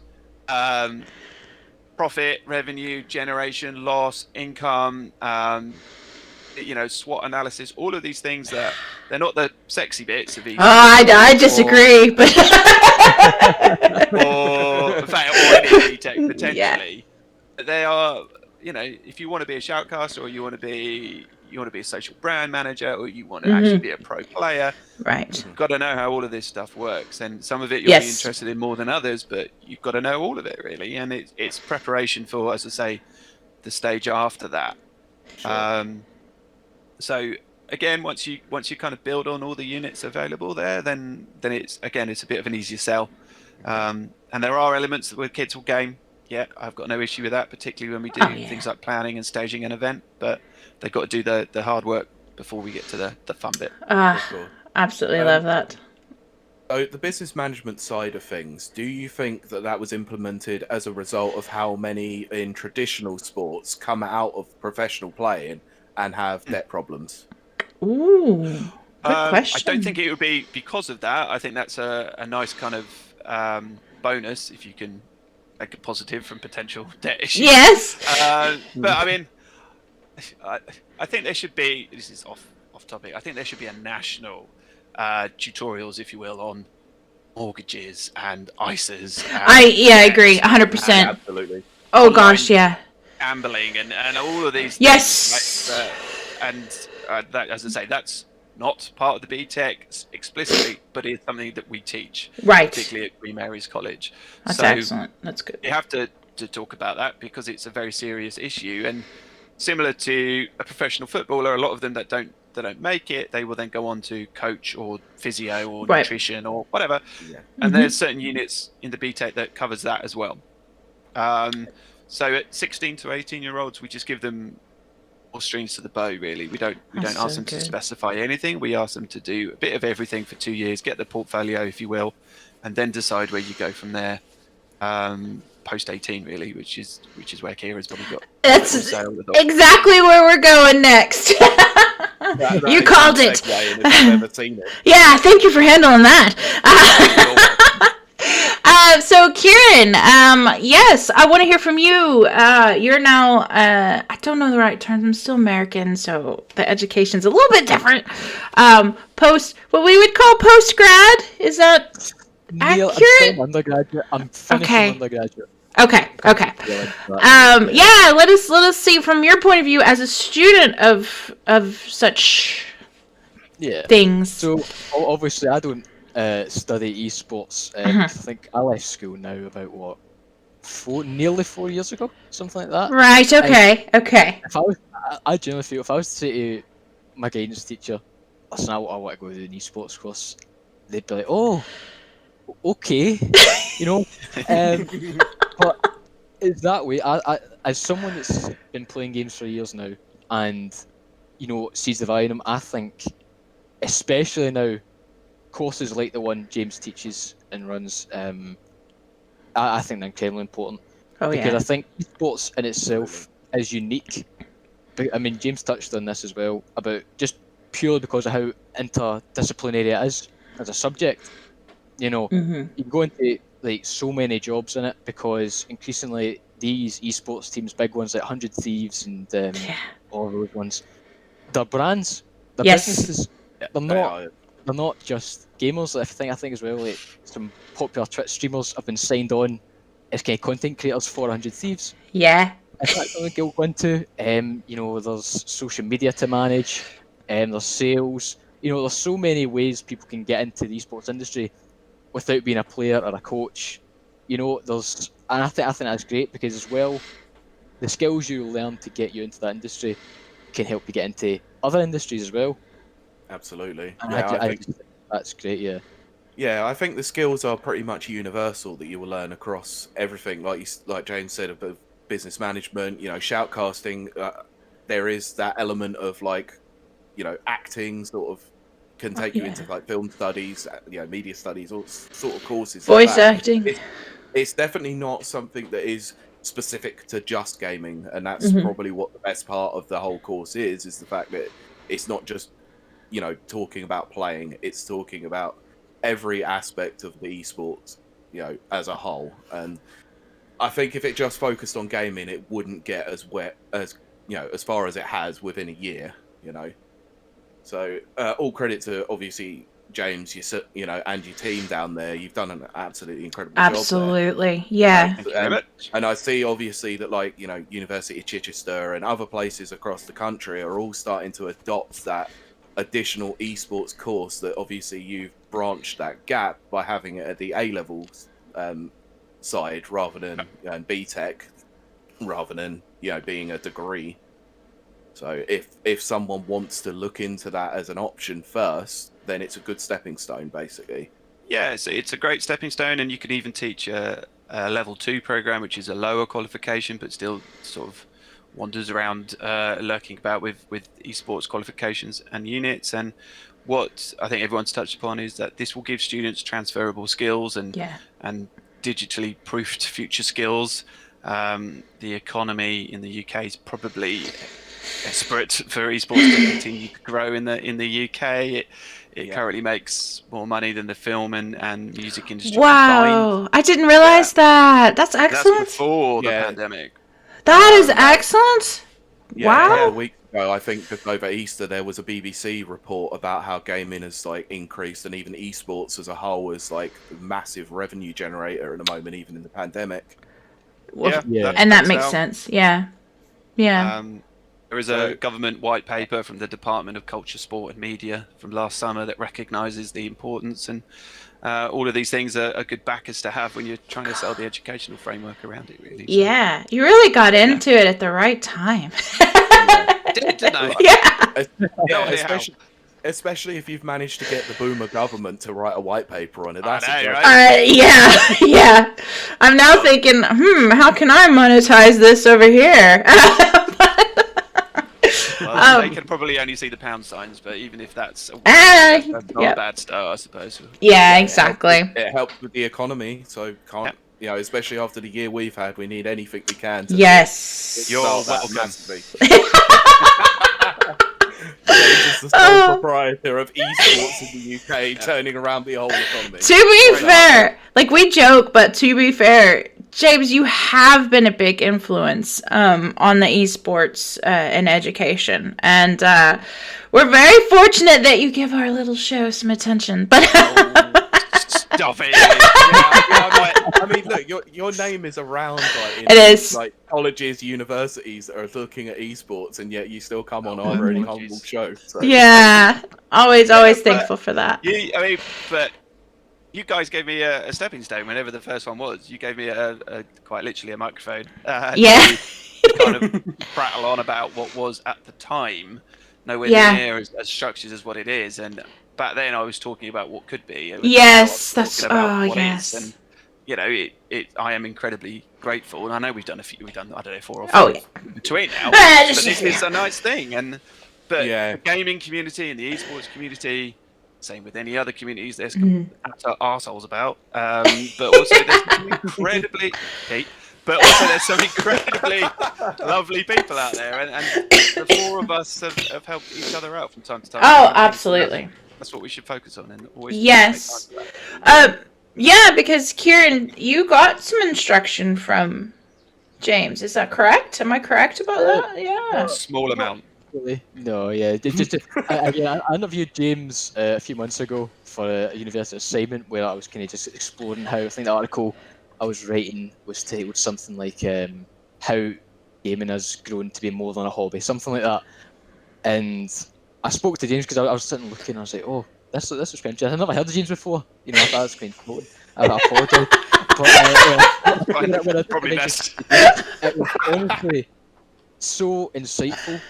[SPEAKER 4] profit, revenue, generation, loss, income, SWOT analysis, all of these things that they're not the sexy bits of esports.
[SPEAKER 3] I disagree, but
[SPEAKER 4] or in fact, or any BTEC potentially. Yeah. They are, if you want to be a shoutcaster, or you want to be a social brand manager, or you want to actually be a pro player,
[SPEAKER 3] right?
[SPEAKER 4] You've got to know how all of this stuff works, and some of it you'll be interested in more than others, but you've got to know all of it really, and it's preparation for, as I say, the stage after that. Sure. So again, once you kind of build on all the units available there, then it's a bit of an easier sell. And there are elements that where kids will game. Yeah, I've got no issue with that, particularly when we do things like planning and staging an event. But they've got to do the hard work before we get to the fun bit.
[SPEAKER 3] Absolutely love that.
[SPEAKER 2] So the business management side of things, do you think that was implemented as a result of how many in traditional sports come out of professional playing and have debt problems?
[SPEAKER 3] Ooh, good question.
[SPEAKER 4] I don't think it would be because of that. I think that's a nice kind of bonus if you can make a positive from potential debt issues.
[SPEAKER 3] Yes.
[SPEAKER 4] But I mean, I think there should be. This is off topic. I think there should be a national tutorials, if you will, on mortgages and ISAs.
[SPEAKER 3] I agree, 100%.
[SPEAKER 2] Absolutely.
[SPEAKER 3] Oh gosh, yeah.
[SPEAKER 4] Gambling and all of these.
[SPEAKER 3] Yes.
[SPEAKER 4] Things, that, as I say, that's not part of the BTEC explicitly, but it's something that we teach,
[SPEAKER 3] right?
[SPEAKER 4] Particularly at Queen Mary's College.
[SPEAKER 3] That's excellent. That's good.
[SPEAKER 4] You have to talk about that because it's a very serious issue, and similar to a professional footballer, a lot of them that don't make it, they will then go on to coach or physio or nutrition or whatever. Yeah. And there's certain units in the BTEC that covers that as well. So at 16 to 18-year-olds, we just give them more strings to the bow, really. We don't ask them to specify anything. We ask them to do a bit of everything for 2 years, get the portfolio, if you will, and then decide where you go from there. Post 18, really, which is where Ciaran's probably got.
[SPEAKER 3] That's exactly where we're going next. You called it.
[SPEAKER 2] If I've ever seen it.
[SPEAKER 3] Yeah, thank you for handling that. So Ciaran, yes, I want to hear from you. You're now, I don't know the right terms. I'm still American, so the education's a little bit different. What we would call post-grad, is that
[SPEAKER 1] Neil,
[SPEAKER 3] accurate?
[SPEAKER 1] I'm undergraduate. I'm finishing undergraduate.
[SPEAKER 3] Okay. Let us see from your point of view as a student of such things.
[SPEAKER 1] So obviously, I don't study esports. I think I left school now about nearly 4 years ago, something like that.
[SPEAKER 3] Right. Okay.
[SPEAKER 1] If I generally feel if I was to say to my guidance teacher, "Listen, I want to go to an esports course," they'd be like, "Oh, okay," But it's that way. I as someone that's been playing games for years now, and sees the value in them, I think, especially now, courses like the one James teaches and runs, I think they're incredibly important. Because I think esports in itself is unique. But I mean, James touched on this as well about just purely because of how interdisciplinary it is as a subject. You can go into like so many jobs in it, because increasingly these esports teams, big ones like 100 Thieves and all those ones, they're brands, they're businesses. They're not just gamers. I think as well, like some popular Twitch streamers have been signed on as kind of content creators for 100 Thieves.
[SPEAKER 3] Yeah.
[SPEAKER 1] If that's something you'll go into, you know, there's social media to manage, there's sales. You know, there's so many ways people can get into the esports industry without being a player or a coach. You know, and I think that's great, because as well, the skills you learn to get you into that industry can help you get into other industries as well.
[SPEAKER 2] Absolutely.
[SPEAKER 1] And
[SPEAKER 2] Yeah,
[SPEAKER 1] I just think that's great. Yeah.
[SPEAKER 2] Yeah, I think the skills are pretty much universal that you will learn across everything. Like James said, about business management, you know, shoutcasting. There is that element of, like, you know, acting sort of can take you into like film studies, you know, media studies, all sort of courses.
[SPEAKER 3] Voice
[SPEAKER 2] like
[SPEAKER 3] acting.
[SPEAKER 2] It's definitely not something that is specific to just gaming, and that's probably what the best part of the whole course is the fact that it's not just, you know, talking about playing, it's talking about every aspect of the esports, you know, as a whole. And I think if it just focused on gaming, it wouldn't get as wet as, you know, as far as it has within a year, you know. So all credit to, obviously, James, you know, and your team down there. You've done an absolutely incredible job there.
[SPEAKER 3] Absolutely, yeah.
[SPEAKER 4] Thank you very much.
[SPEAKER 2] And I see, obviously, that, like, you know, University of Chichester and other places across the country are all starting to adopt that additional esports course, that obviously you've branched that gap by having it at the A-level side rather than BTEC, rather than, you know, being a degree. So if someone wants to look into that as an option first, then it's a good stepping stone, basically.
[SPEAKER 4] Yeah, so it's a great stepping stone, and you can even teach a level 2 program, which is a lower qualification, but still sort of wanders around lurking about with esports qualifications and units. And what I think everyone's touched upon is that this will give students transferable skills and digitally proofed future skills. The economy in the UK is probably desperate for esports to continue to grow in the UK. It currently makes more money than the film and music industry combined.
[SPEAKER 3] I didn't realize that. That's excellent.
[SPEAKER 4] That's before the pandemic.
[SPEAKER 3] That is excellent.
[SPEAKER 2] Yeah, a week ago, I think just over Easter, there was a BBC report about how gaming has, like, increased, and even esports as a whole is, like, a massive revenue generator at the moment, even in the pandemic.
[SPEAKER 3] And that makes sense. Yeah.
[SPEAKER 4] There is a government white paper from the Department of Culture, Sport and Media from last summer that recognises the importance, and all of these things are good backers to have when you're trying to sell the educational framework around it, really.
[SPEAKER 3] Yeah, you really got into it at the right time.
[SPEAKER 4] Didn't I?
[SPEAKER 2] Especially if you've managed to get the boomer government to write a white paper on it. That's
[SPEAKER 3] yeah. I'm now thinking, how can I monetize this over here?
[SPEAKER 4] They can probably only see the pound signs, but even if that's not a bad start, I suppose.
[SPEAKER 3] Yeah, exactly.
[SPEAKER 2] It helps with the economy, so you know, especially after the year we've had, we need anything we can to
[SPEAKER 4] You're welcome.
[SPEAKER 2] James is the sole proprietor of esports in the UK, turning around the whole economy.
[SPEAKER 3] To be fair, like, we joke, but to be fair, James, you have been a big influence on the esports and education, and we're very fortunate that you give our little show some attention. But
[SPEAKER 4] stop it!
[SPEAKER 2] I mean, look, your name is around, like, like colleges, universities that are looking at esports, and yet you still come on our really humble show. So.
[SPEAKER 3] Yeah, always thankful for that.
[SPEAKER 4] But you guys gave me a stepping stone whenever the first one was. You gave me a quite literally a microphone. To kind of prattle on about what was at the time nowhere near as structured as what it is. And back then I was talking about what could be.
[SPEAKER 3] Yes,
[SPEAKER 4] that's and you know, I am incredibly grateful, and I know we've done I don't know, 4 or 5 in between now. But this is a nice thing, but the gaming community and the esports community. Same with any other communities, there's arseholes about. But also there's some incredibly lovely people out there, and the 4 of us have helped each other out from time to time.
[SPEAKER 3] Oh, absolutely.
[SPEAKER 4] That's what we should focus on, and always.
[SPEAKER 3] Yes. Yeah, because Ciaran, you got some instruction from James. Is that correct? Am I correct about that? Yeah.
[SPEAKER 4] Small amount.
[SPEAKER 1] Really? No, yeah. I interviewed James a few months ago for a university assignment where I was kind of just exploring how I think the article I was writing was titled something like how gaming has grown to be more than a hobby, something like that. And I spoke to James because I was sitting looking. I was like, "Oh, this was quite interesting. I've never heard of James before. You know, I thought it was quite important. I apologise, but
[SPEAKER 4] Probably best.
[SPEAKER 1] it was honestly so insightful.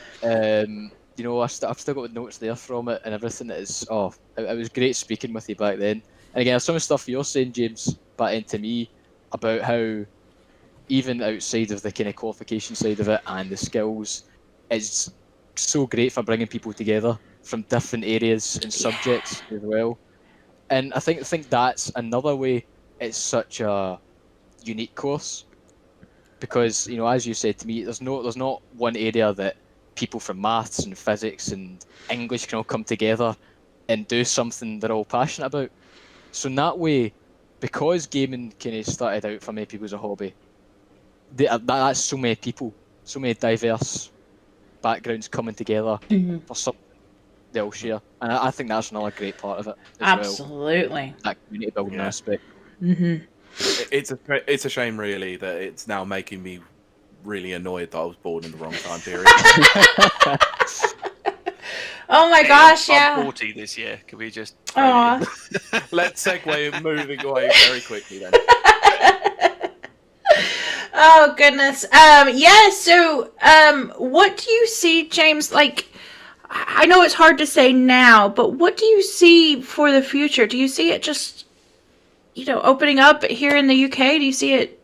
[SPEAKER 1] You know, I've still got notes there from it and everything. It was great speaking with you back then. And again, some of the stuff you're saying, James, back into me about how even outside of the kind of qualification side of it and the skills, it's so great for bringing people together from different areas and subjects as well. And I think that's another way it's such a unique course because, you know, as you said to me, there's not one area that people from maths and physics and English can all come together and do something they're all passionate about. So in that way, because gaming kind of started out for many people as a hobby, that's so many people, so many diverse backgrounds coming together for something they all share, and I think that's another great part of it as well.
[SPEAKER 3] Absolutely.
[SPEAKER 1] That community building
[SPEAKER 2] Yeah.
[SPEAKER 1] aspect.
[SPEAKER 3] Mm-hmm.
[SPEAKER 2] It's a shame, really, that it's now making me really annoyed that I was born in the wrong time period.
[SPEAKER 3] Oh my gosh,
[SPEAKER 4] I'm
[SPEAKER 3] yeah.
[SPEAKER 4] 40 this year. Can we just?
[SPEAKER 3] Aw.
[SPEAKER 2] Let's segue moving away very quickly then.
[SPEAKER 3] Oh goodness. Yeah, so what do you see, James, like I know it's hard to say now, but what do you see for the future? Do you see it just, you know, opening up here in the UK? Do you see it,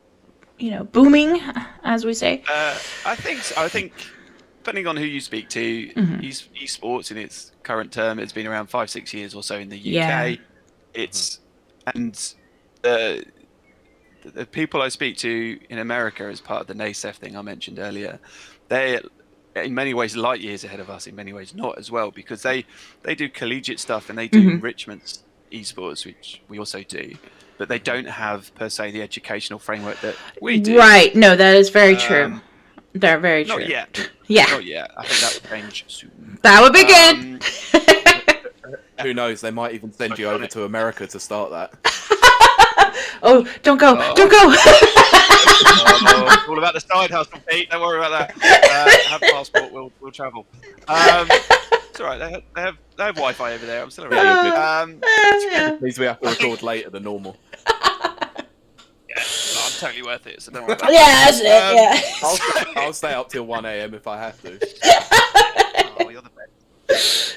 [SPEAKER 3] you know, booming, as we say?
[SPEAKER 4] I think so. I think depending on who you speak to, eSports in its current term, it's been around 5-6 years or so in the UK.
[SPEAKER 3] Yeah.
[SPEAKER 4] It's and the people I speak to in America as part of the NASEF thing I mentioned earlier, they're in many ways light years ahead of us, in many ways not as well, because they do collegiate stuff and they do enrichment esports, which we also do, but they don't have per se the educational framework that we do.
[SPEAKER 3] Right. No, that is very true. They're very true.
[SPEAKER 4] Not yet.
[SPEAKER 3] Yeah.
[SPEAKER 4] Not yet. I think that will change soon.
[SPEAKER 3] That would be good.
[SPEAKER 2] Who knows? They might even send you over to America to start that.
[SPEAKER 3] Oh, don't go! Don't go!
[SPEAKER 4] It's all about the side hustle, Pete. Don't worry about that. Have a passport. We'll travel. It's all right. They have Wi-Fi over there. I'm still around.
[SPEAKER 2] Means we have to record later than normal.
[SPEAKER 4] Yeah, I'm totally worth it. So don't worry about
[SPEAKER 3] Yeah, that's it. Yeah.
[SPEAKER 2] I'll stay up till 1 a.m. if I have to.
[SPEAKER 4] Oh, you're the best.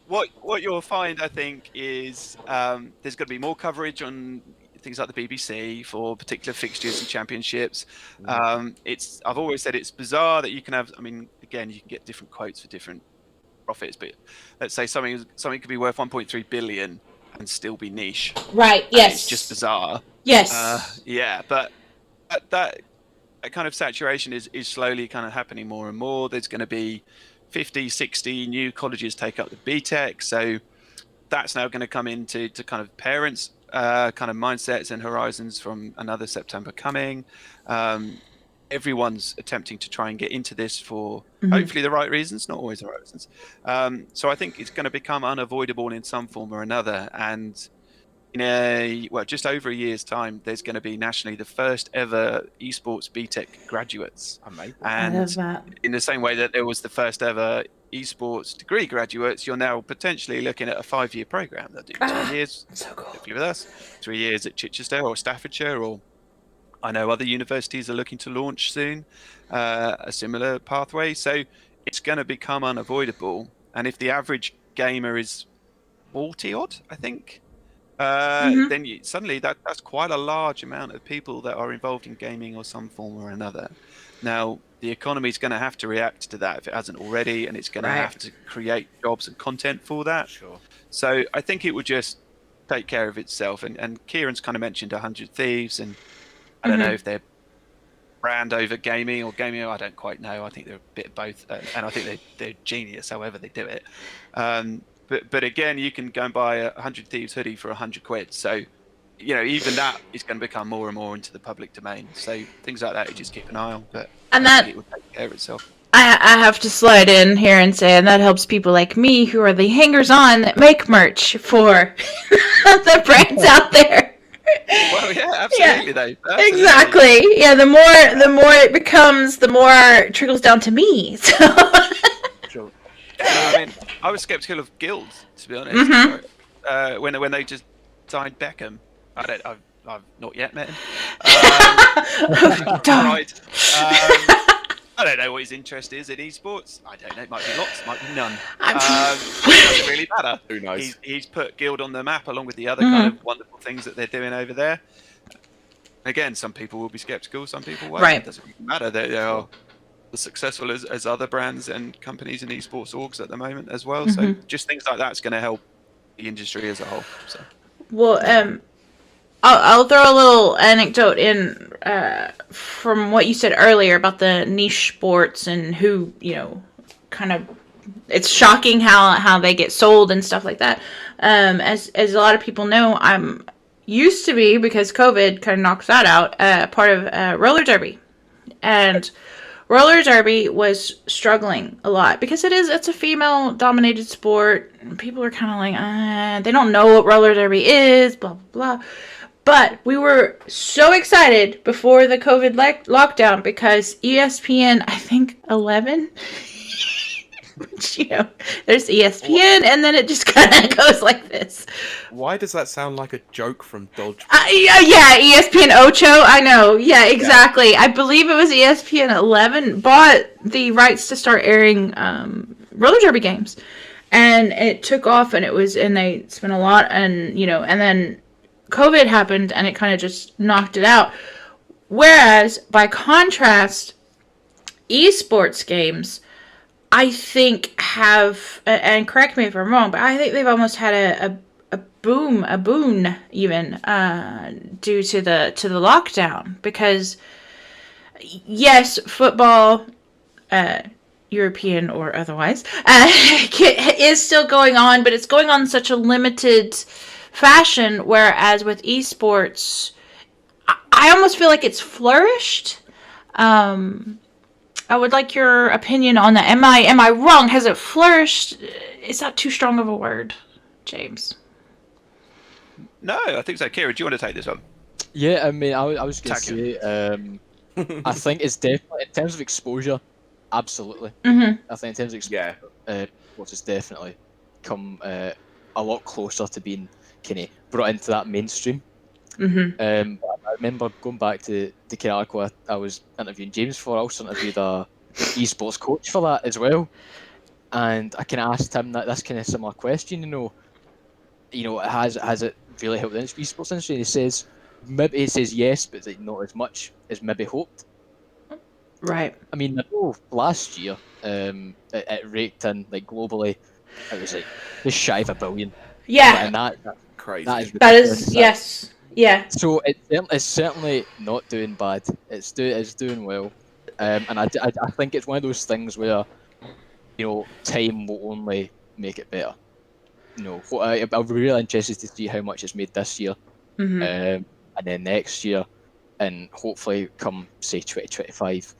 [SPEAKER 4] What you'll find, I think, is there's going to be more coverage on things like the BBC for particular fixtures and championships. I've always said it's bizarre that you can have. I mean, again, you can get different quotes for different profits, but let's say something could be worth 1.3 billion and still be niche.
[SPEAKER 3] Right. Yes.
[SPEAKER 4] It's just bizarre.
[SPEAKER 3] Yes.
[SPEAKER 4] Yeah, but that kind of saturation is slowly kind of happening more and more. There's going to be 50, 60 new colleges take up the BTEC, so that's now going to come into kind of parents' kind of mindsets and horizons from another September coming. Everyone's attempting to try and get into this for hopefully the right reasons, not always the right reasons. So I think it's going to become unavoidable in some form or another. And in just over a year's time, there's going to be nationally the first ever eSports BTEC graduates.
[SPEAKER 2] Amazing.
[SPEAKER 4] And
[SPEAKER 3] I love that.
[SPEAKER 4] in the same way that there was the first ever eSports degree graduates, you're now potentially looking at a 5-year program. They'll do 2 years,
[SPEAKER 3] So cool.
[SPEAKER 4] hopefully with us, 3 years at Chichester or Staffordshire, or I know other universities are looking to launch soon a similar pathway. So it's going to become unavoidable. And if the average gamer is 40 odd, I think, then suddenly that's quite a large amount of people that are involved in gaming or some form or another. Now, the economy is going to have to react to that if it hasn't already, and it's going to have to create jobs and content for that.
[SPEAKER 2] Sure.
[SPEAKER 4] So I think it would just take care of itself. And Ciaran's kind of mentioned 100 Thieves, and I don't know if they're brand over gaming or gaming. I don't quite know. I think they're a bit of both, and I think they're genius however they do it. But again, you can go and buy a 100 Thieves hoodie for 100 quid. So even that is going to become more and more into the public domain. So things like that, you just keep an eye on. But
[SPEAKER 3] And
[SPEAKER 4] I
[SPEAKER 3] that
[SPEAKER 4] think it will take care of itself.
[SPEAKER 3] I have to slide in here and say, and that helps people like me who are the hangers-on that make merch for the brands out there.
[SPEAKER 4] Well, yeah, absolutely, though. Absolutely.
[SPEAKER 3] Exactly. Yeah, the more it becomes, the more it trickles down to me. So.
[SPEAKER 2] Sure.
[SPEAKER 4] I mean, I was skeptical of guilds, to be honest.
[SPEAKER 3] Mhm.
[SPEAKER 4] When they just signed Beckham, I've not yet met him.
[SPEAKER 3] Darn.
[SPEAKER 4] Right. I don't know what his interest is in esports. I don't know. It might be lots, might be none. It doesn't really matter.
[SPEAKER 2] Who knows?
[SPEAKER 4] He's put Guild on the map along with the other kind of wonderful things that they're doing over there. Again, some people will be skeptical, some people won't.
[SPEAKER 3] Right.
[SPEAKER 4] It doesn't really matter. They are as successful as other brands and companies in esports orgs at the moment as well. So just things like that's going to help the industry as a whole. So.
[SPEAKER 3] Well, I'll throw a little anecdote in from what you said earlier about the niche sports and who, kind of, it's shocking how they get sold and stuff like that. As a lot of people know, I'm used to be, because COVID kind of knocks that out, part of roller derby. And roller derby was struggling a lot because it's a female dominated sport. And people are kind of like, they don't know what roller derby is, blah, blah, blah. But we were so excited before the COVID lockdown because ESPN, I think 11, there's ESPN, and then it just kind of goes like this.
[SPEAKER 2] Why does that sound like a joke from Dodge?
[SPEAKER 3] Yeah, ESPN Ocho, I know. Yeah, exactly. Yeah. I believe it was ESPN 11 bought the rights to start airing roller derby games. And it took off, and they spent a lot, and then COVID happened, and it kind of just knocked it out. Whereas, by contrast, esports games, I think have, and correct me if I'm wrong, but I think they've almost had a boon even, due to the lockdown. Because, yes, football, European or otherwise, is still going on, but it's going on in such a limited fashion, whereas with esports, I almost feel like it's flourished. I would like your opinion on that. Am I wrong? Has it flourished? Is that too strong of a word, James?
[SPEAKER 4] No, I think so. Ciaran, do you want to take this one?
[SPEAKER 1] Yeah, I mean, I was going to say, I think it's definitely, in terms of exposure, absolutely. I think in terms of exposure, sports has definitely come a lot closer to being kind of brought into that mainstream. I remember going back to the article I was interviewing James for. I also interviewed a esports coach for that as well, and I kind of asked him this kind of similar question. Has it really helped the esports industry? And he says yes, but not as much as maybe hoped.
[SPEAKER 3] Right.
[SPEAKER 1] I mean, I know last year it raked in, like, globally, it was like just shy of $1 billion.
[SPEAKER 3] Yeah.
[SPEAKER 1] And that's
[SPEAKER 2] crazy.
[SPEAKER 3] That is yes. Yeah.
[SPEAKER 1] So it's certainly not doing bad. It's doing well, and I think it's one of those things where, time will only make it better. I'll be really interested to see how much it's made this year, and then next year, and hopefully come say 2025,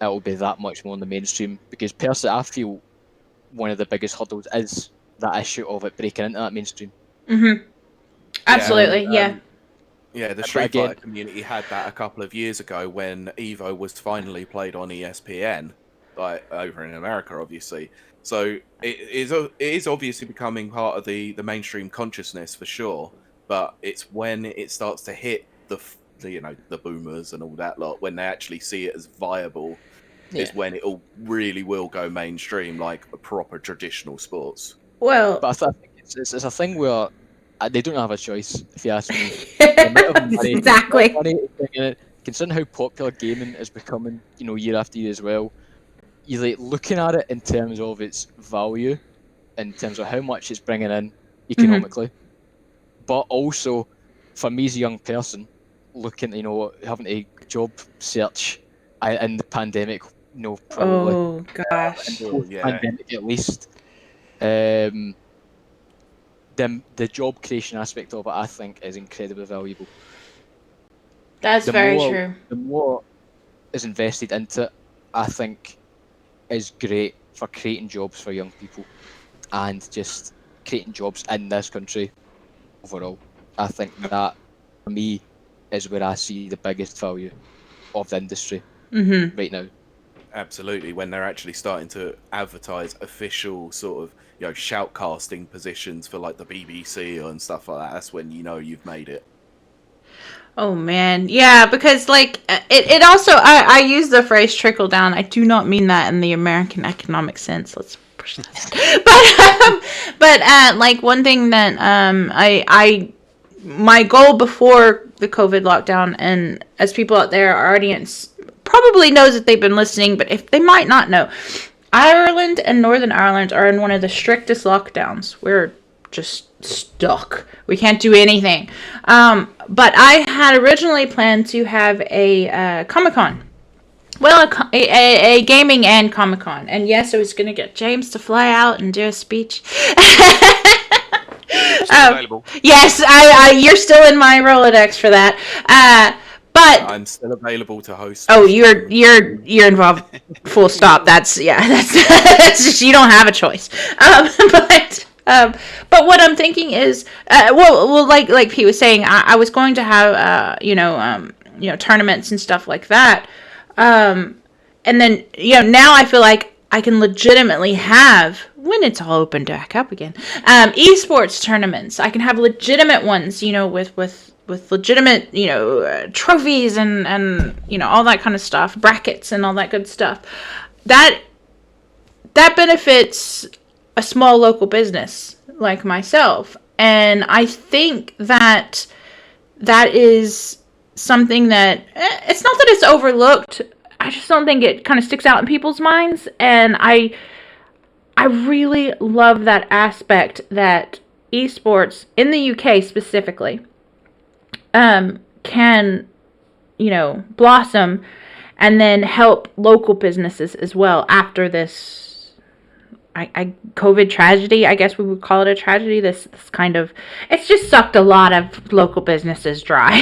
[SPEAKER 1] it'll be that much more in the mainstream. Because personally, I feel one of the biggest hurdles is that issue of it breaking into that mainstream.
[SPEAKER 3] Absolutely, yeah.
[SPEAKER 2] Yeah, the Street Fighter community had that a couple of years ago when Evo was finally played on ESPN, like over in America, obviously. So it is obviously becoming part of the mainstream consciousness for sure. But it's when it starts to hit the boomers and all that lot, when they actually see it as viable, is when it all really will go mainstream, like a proper traditional sports.
[SPEAKER 3] Well,
[SPEAKER 1] but I think it's a thing where they don't have a choice, if you ask me. The amount of money,
[SPEAKER 3] exactly.
[SPEAKER 1] Considering how popular gaming is becoming, year after year as well, you're like looking at it in terms of its value, in terms of how much it's bringing in economically, but also for me as a young person, looking, having a job search in the pandemic, probably.
[SPEAKER 3] Oh gosh.
[SPEAKER 1] Pandemic at least. the job creation aspect of it, I think, is incredibly valuable.
[SPEAKER 3] That's very true.
[SPEAKER 1] The more is invested into it, I think, is great for creating jobs for young people and just creating jobs in this country overall. I think that, for me, is where I see the biggest value of the industry right now.
[SPEAKER 2] Absolutely, when they're actually starting to advertise official sort of, you know, shoutcasting positions for like the BBC and stuff like that, that's when you know you've made it.
[SPEAKER 3] Oh man, yeah, because like it also I use the phrase trickle down. I do not mean that in the American economic sense. Let's push that. But like one thing that I my goal before the COVID lockdown, and as people out there, our audience probably knows that they've been listening, but if they might not know, Ireland and Northern Ireland are in one of the strictest lockdowns. We're just stuck. We can't do anything. But I had originally planned to have a Comic-Con. Well, a gaming and Comic-Con. And yes, I was going to get James to fly out and do a speech.
[SPEAKER 4] Available.
[SPEAKER 3] Yes, you're still in my Rolodex for that. But
[SPEAKER 2] I'm still available to host.
[SPEAKER 3] Oh, you're involved. Full stop. That's that's just, you don't have a choice. But what I'm thinking is, well, like Pete was saying, I was going to have tournaments and stuff like that, and then now I feel like I can legitimately have, when it's all opened back up again, eSports tournaments. I can have legitimate ones, with legitimate, trophies and all that kind of stuff, brackets and all that good stuff. That benefits a small local business like myself. And I think that is something that, it's not that it's overlooked. I just don't think it kind of sticks out in people's minds. And I really love that aspect that esports in the UK specifically can, blossom and then help local businesses as well after this COVID tragedy. I guess we would call it a tragedy. This kind of, it's just sucked a lot of local businesses dry.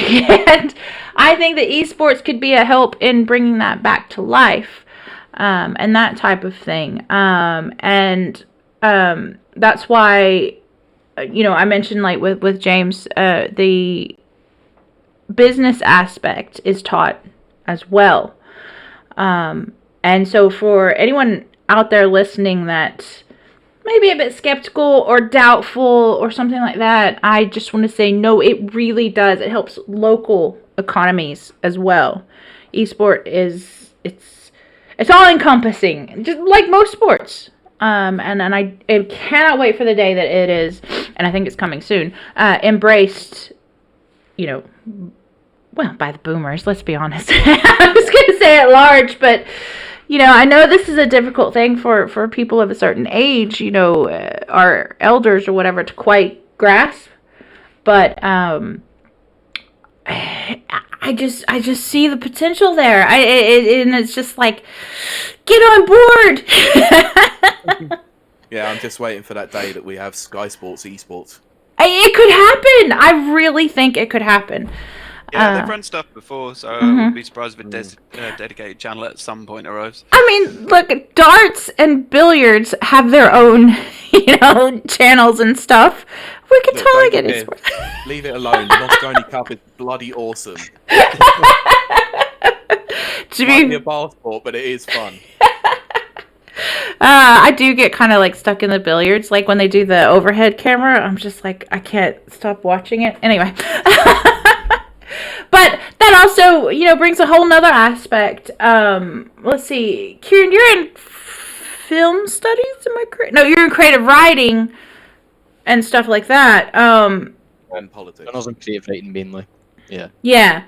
[SPEAKER 3] And I think that esports could be a help in bringing that back to life, and that type of thing. And that's why, I mentioned like with James, the business aspect is taught as well. And so for anyone out there listening that may be a bit skeptical or doubtful or something like that, I just want to say, no, it really does. It helps local economies as well. Esport it's all encompassing, just like most sports. And I cannot wait for the day that it is, and I think it's coming soon, embraced, well, by the boomers, let's be honest. I was going to say at large, but, I know this is a difficult thing for people of a certain age, our elders or whatever, to quite grasp. But I just see the potential there. And it's just like, get on board.
[SPEAKER 2] Yeah, I'm just waiting for that day that we have Sky Sports eSports.
[SPEAKER 3] It could happen. I really think it could happen.
[SPEAKER 4] Yeah, they've run stuff before, so I wouldn't be surprised if a dedicated channel at some point arrives.
[SPEAKER 3] I mean, look, darts and billiards have their own, channels and stuff. We could totally get it.
[SPEAKER 2] Leave it alone. The Moscone Cup is bloody awesome.
[SPEAKER 3] To
[SPEAKER 2] Might be a bar sport, but it is fun.
[SPEAKER 3] I do get kind of like stuck in the billiards, like when they do the overhead camera. I'm just like, I can't stop watching it. Anyway. But that also, brings a whole nother aspect. Let's see. Ciaran, you're in film studies? Am I correct? No, you're in creative writing and stuff like that.
[SPEAKER 2] And politics.
[SPEAKER 1] I was in creative writing mainly. Yeah.
[SPEAKER 3] Yeah.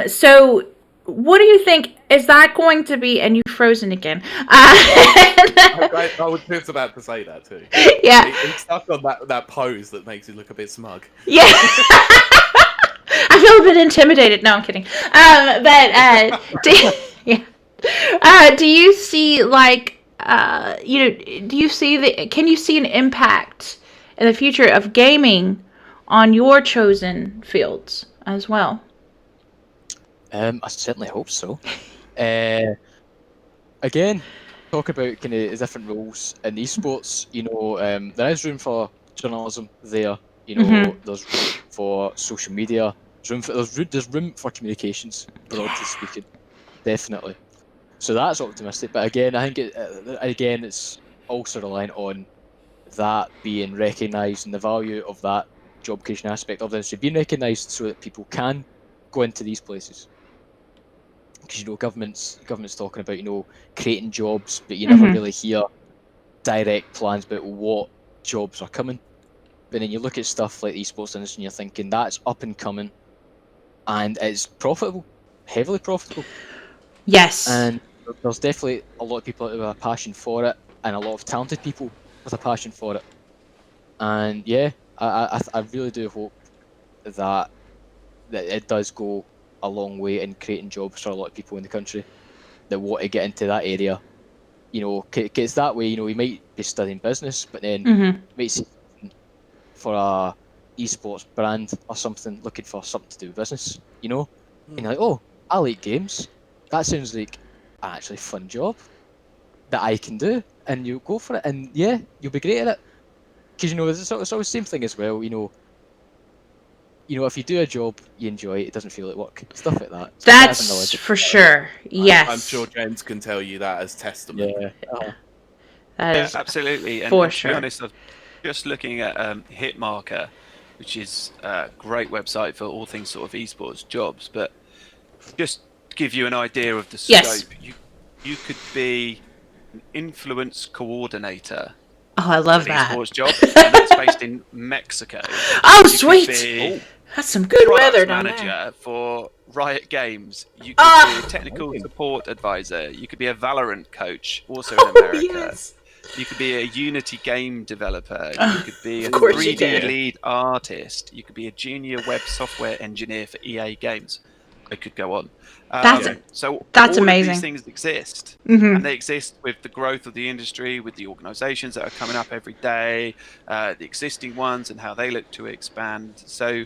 [SPEAKER 3] So what do you think? Is that going to be... And you've frozen again.
[SPEAKER 2] I was just about to say that too.
[SPEAKER 3] Yeah.
[SPEAKER 2] He's stuck on that pose that makes you look a bit smug.
[SPEAKER 3] Yeah. I feel a bit intimidated. No, I'm kidding. Do you see like, do you see can you see an impact in the future of gaming on your chosen fields as well?
[SPEAKER 1] I certainly hope so. Again, talk about kind of different roles in esports. There is room for journalism there. There's room for social media. There's room for communications, broadly speaking, definitely. So that's optimistic. But again, I think it's also reliant on that being recognised and the value of that job creation aspect of this being recognised so that people can go into these places. Because governments talking about creating jobs, but you never really hear direct plans about what jobs are coming. But then you look at stuff like the esports industry and you're thinking that's up and coming, and it's profitable, heavily profitable.
[SPEAKER 3] Yes.
[SPEAKER 1] And there's definitely a lot of people who have a passion for it, and a lot of talented people with a passion for it. And yeah, I really do hope that it does go a long way in creating jobs for a lot of people in the country that want to get into that area. Because that way, we might be studying business, but then might see something for a esports brand or something, looking for something to do with business, and you're like, oh, I like games. That sounds like an actually fun job that I can do, and you go for it, and yeah, you'll be great at it. Because it's always the same thing as well. If you do a job you enjoy, it doesn't feel like work. Stuff like that. So
[SPEAKER 3] that's for sure. Yes.
[SPEAKER 2] I'm sure James can tell you that as testament.
[SPEAKER 1] Yeah.
[SPEAKER 3] That is
[SPEAKER 4] absolutely. And
[SPEAKER 3] for
[SPEAKER 4] to
[SPEAKER 3] sure.
[SPEAKER 4] be honest, I'm just looking at Hitmarker, which is a great website for all things sort of esports jobs. But just to give you an idea of the scope,
[SPEAKER 3] Yes.
[SPEAKER 4] you could be an influence coordinator.
[SPEAKER 3] Oh, I love that.
[SPEAKER 4] Esports job, and that's based in Mexico.
[SPEAKER 3] Oh,
[SPEAKER 4] You
[SPEAKER 3] sweet!
[SPEAKER 4] could be
[SPEAKER 3] That's some good weather down
[SPEAKER 4] manager
[SPEAKER 3] there.
[SPEAKER 4] for Riot Games. You could be a technical support advisor. You could be a Valorant coach, also in America.
[SPEAKER 3] Yes.
[SPEAKER 4] You could be a Unity game developer. You could be a
[SPEAKER 3] Of course you
[SPEAKER 4] 3D
[SPEAKER 3] can.
[SPEAKER 4] lead artist. You could be a junior web software engineer for EA Games. I could go on. So
[SPEAKER 3] that's
[SPEAKER 4] all
[SPEAKER 3] amazing.
[SPEAKER 4] of these things exist,
[SPEAKER 3] Mm-hmm.
[SPEAKER 4] and they exist with the growth of the industry, with the organisations that are coming up every day, the existing ones, and how they look to expand. So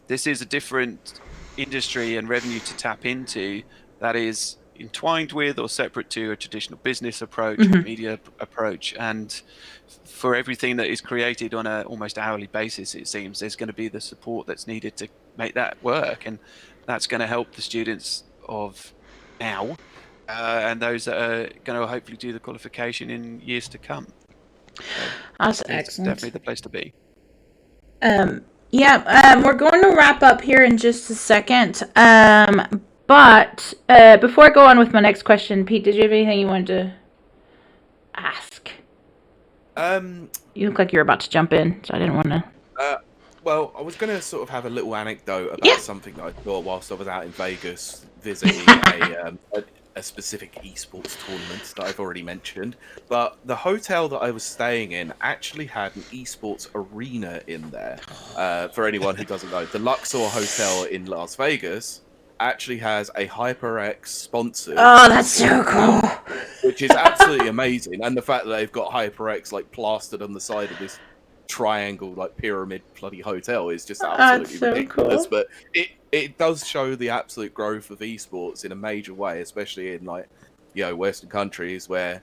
[SPEAKER 4] this is a different industry and revenue to tap into that is entwined with or separate to a traditional business approach, or media approach. And for everything that is created on an almost hourly basis, it seems there's going to be the support that's needed to make that work, and that's going to help the students of now and those that are going to hopefully do the qualification in years to come.
[SPEAKER 3] That's
[SPEAKER 4] It's
[SPEAKER 3] excellent.
[SPEAKER 4] definitely the place to be.
[SPEAKER 3] We're going to wrap up here in just a second. But before I go on with my next question, Pete, did you have anything you wanted to ask? You look like you're about to jump in, so I didn't want to.
[SPEAKER 2] Well, I was going to sort of have a little anecdote about something that I saw whilst I was out in Vegas visiting a specific esports tournament that I've already mentioned. But the hotel that I was staying in actually had an esports arena in there. For anyone who doesn't know, the Luxor Hotel in Las Vegas actually has a HyperX sponsored.
[SPEAKER 3] Oh, that's so cool.
[SPEAKER 2] Which is absolutely amazing. And the fact that they've got HyperX like plastered on the side of this triangle like pyramid bloody hotel is just absolutely ridiculous. Cool. But it does show the absolute growth of esports in a major way, especially in Western countries where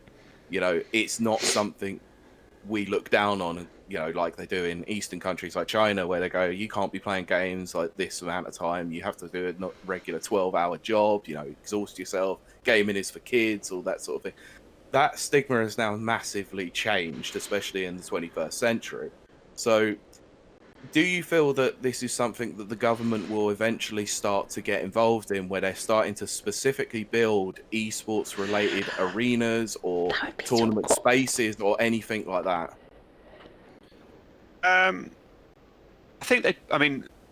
[SPEAKER 2] it's not something we look down on, like they do in Eastern countries like China, where they go, you can't be playing games like this amount of time, you have to do a not regular 12-hour job, exhaust yourself, gaming is for kids, all that sort of thing. That stigma has now massively changed, especially in the 21st century. So, do you feel that this is something that the government will eventually start to get involved in, where they're starting to specifically build esports-related arenas or tournament spaces or anything like that?
[SPEAKER 4] I think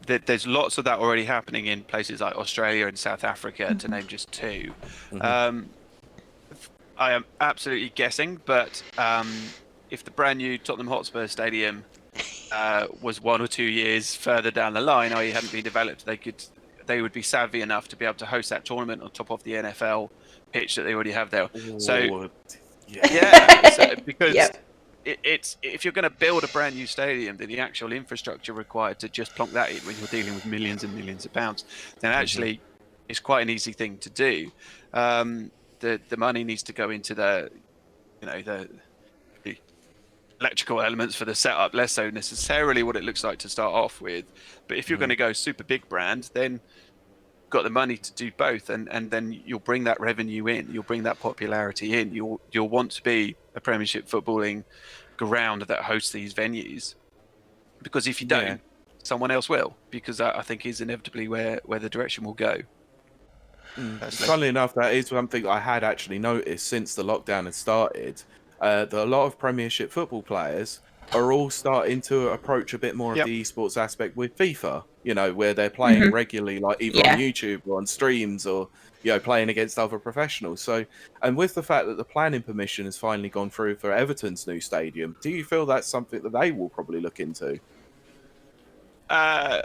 [SPEAKER 4] there's lots of that already happening in places like Australia and South Africa, to name just two. I am absolutely guessing, but if the brand new Tottenham Hotspur Stadium was 1 or 2 years further down the line, or it hadn't been developed, they would be savvy enough to be able to host that tournament on top of the NFL pitch that they already have there. So because it's if you're going to build a brand new stadium, then the actual infrastructure required to just plonk that in when you're dealing with millions and millions of pounds, then actually it's quite an easy thing to do. The money needs to go into the electrical elements for the setup, less so necessarily what it looks like to start off with. But if you're going to go super big brand, then you've got the money to do both, and then you'll bring that revenue in, you'll bring that popularity in, you'll want to be a Premiership footballing ground that hosts these venues, because if you don't, someone else will, because I think is inevitably where the direction will go.
[SPEAKER 2] Funnily enough, that is something I had actually noticed since the lockdown had started. That a lot of Premiership football players are all starting to approach a bit more of the esports aspect with FIFA, where they're playing regularly, like either on YouTube or on streams, or playing against other professionals. So, and with the fact that the planning permission has finally gone through for Everton's new stadium, do you feel that's something that they will probably look into?
[SPEAKER 4] I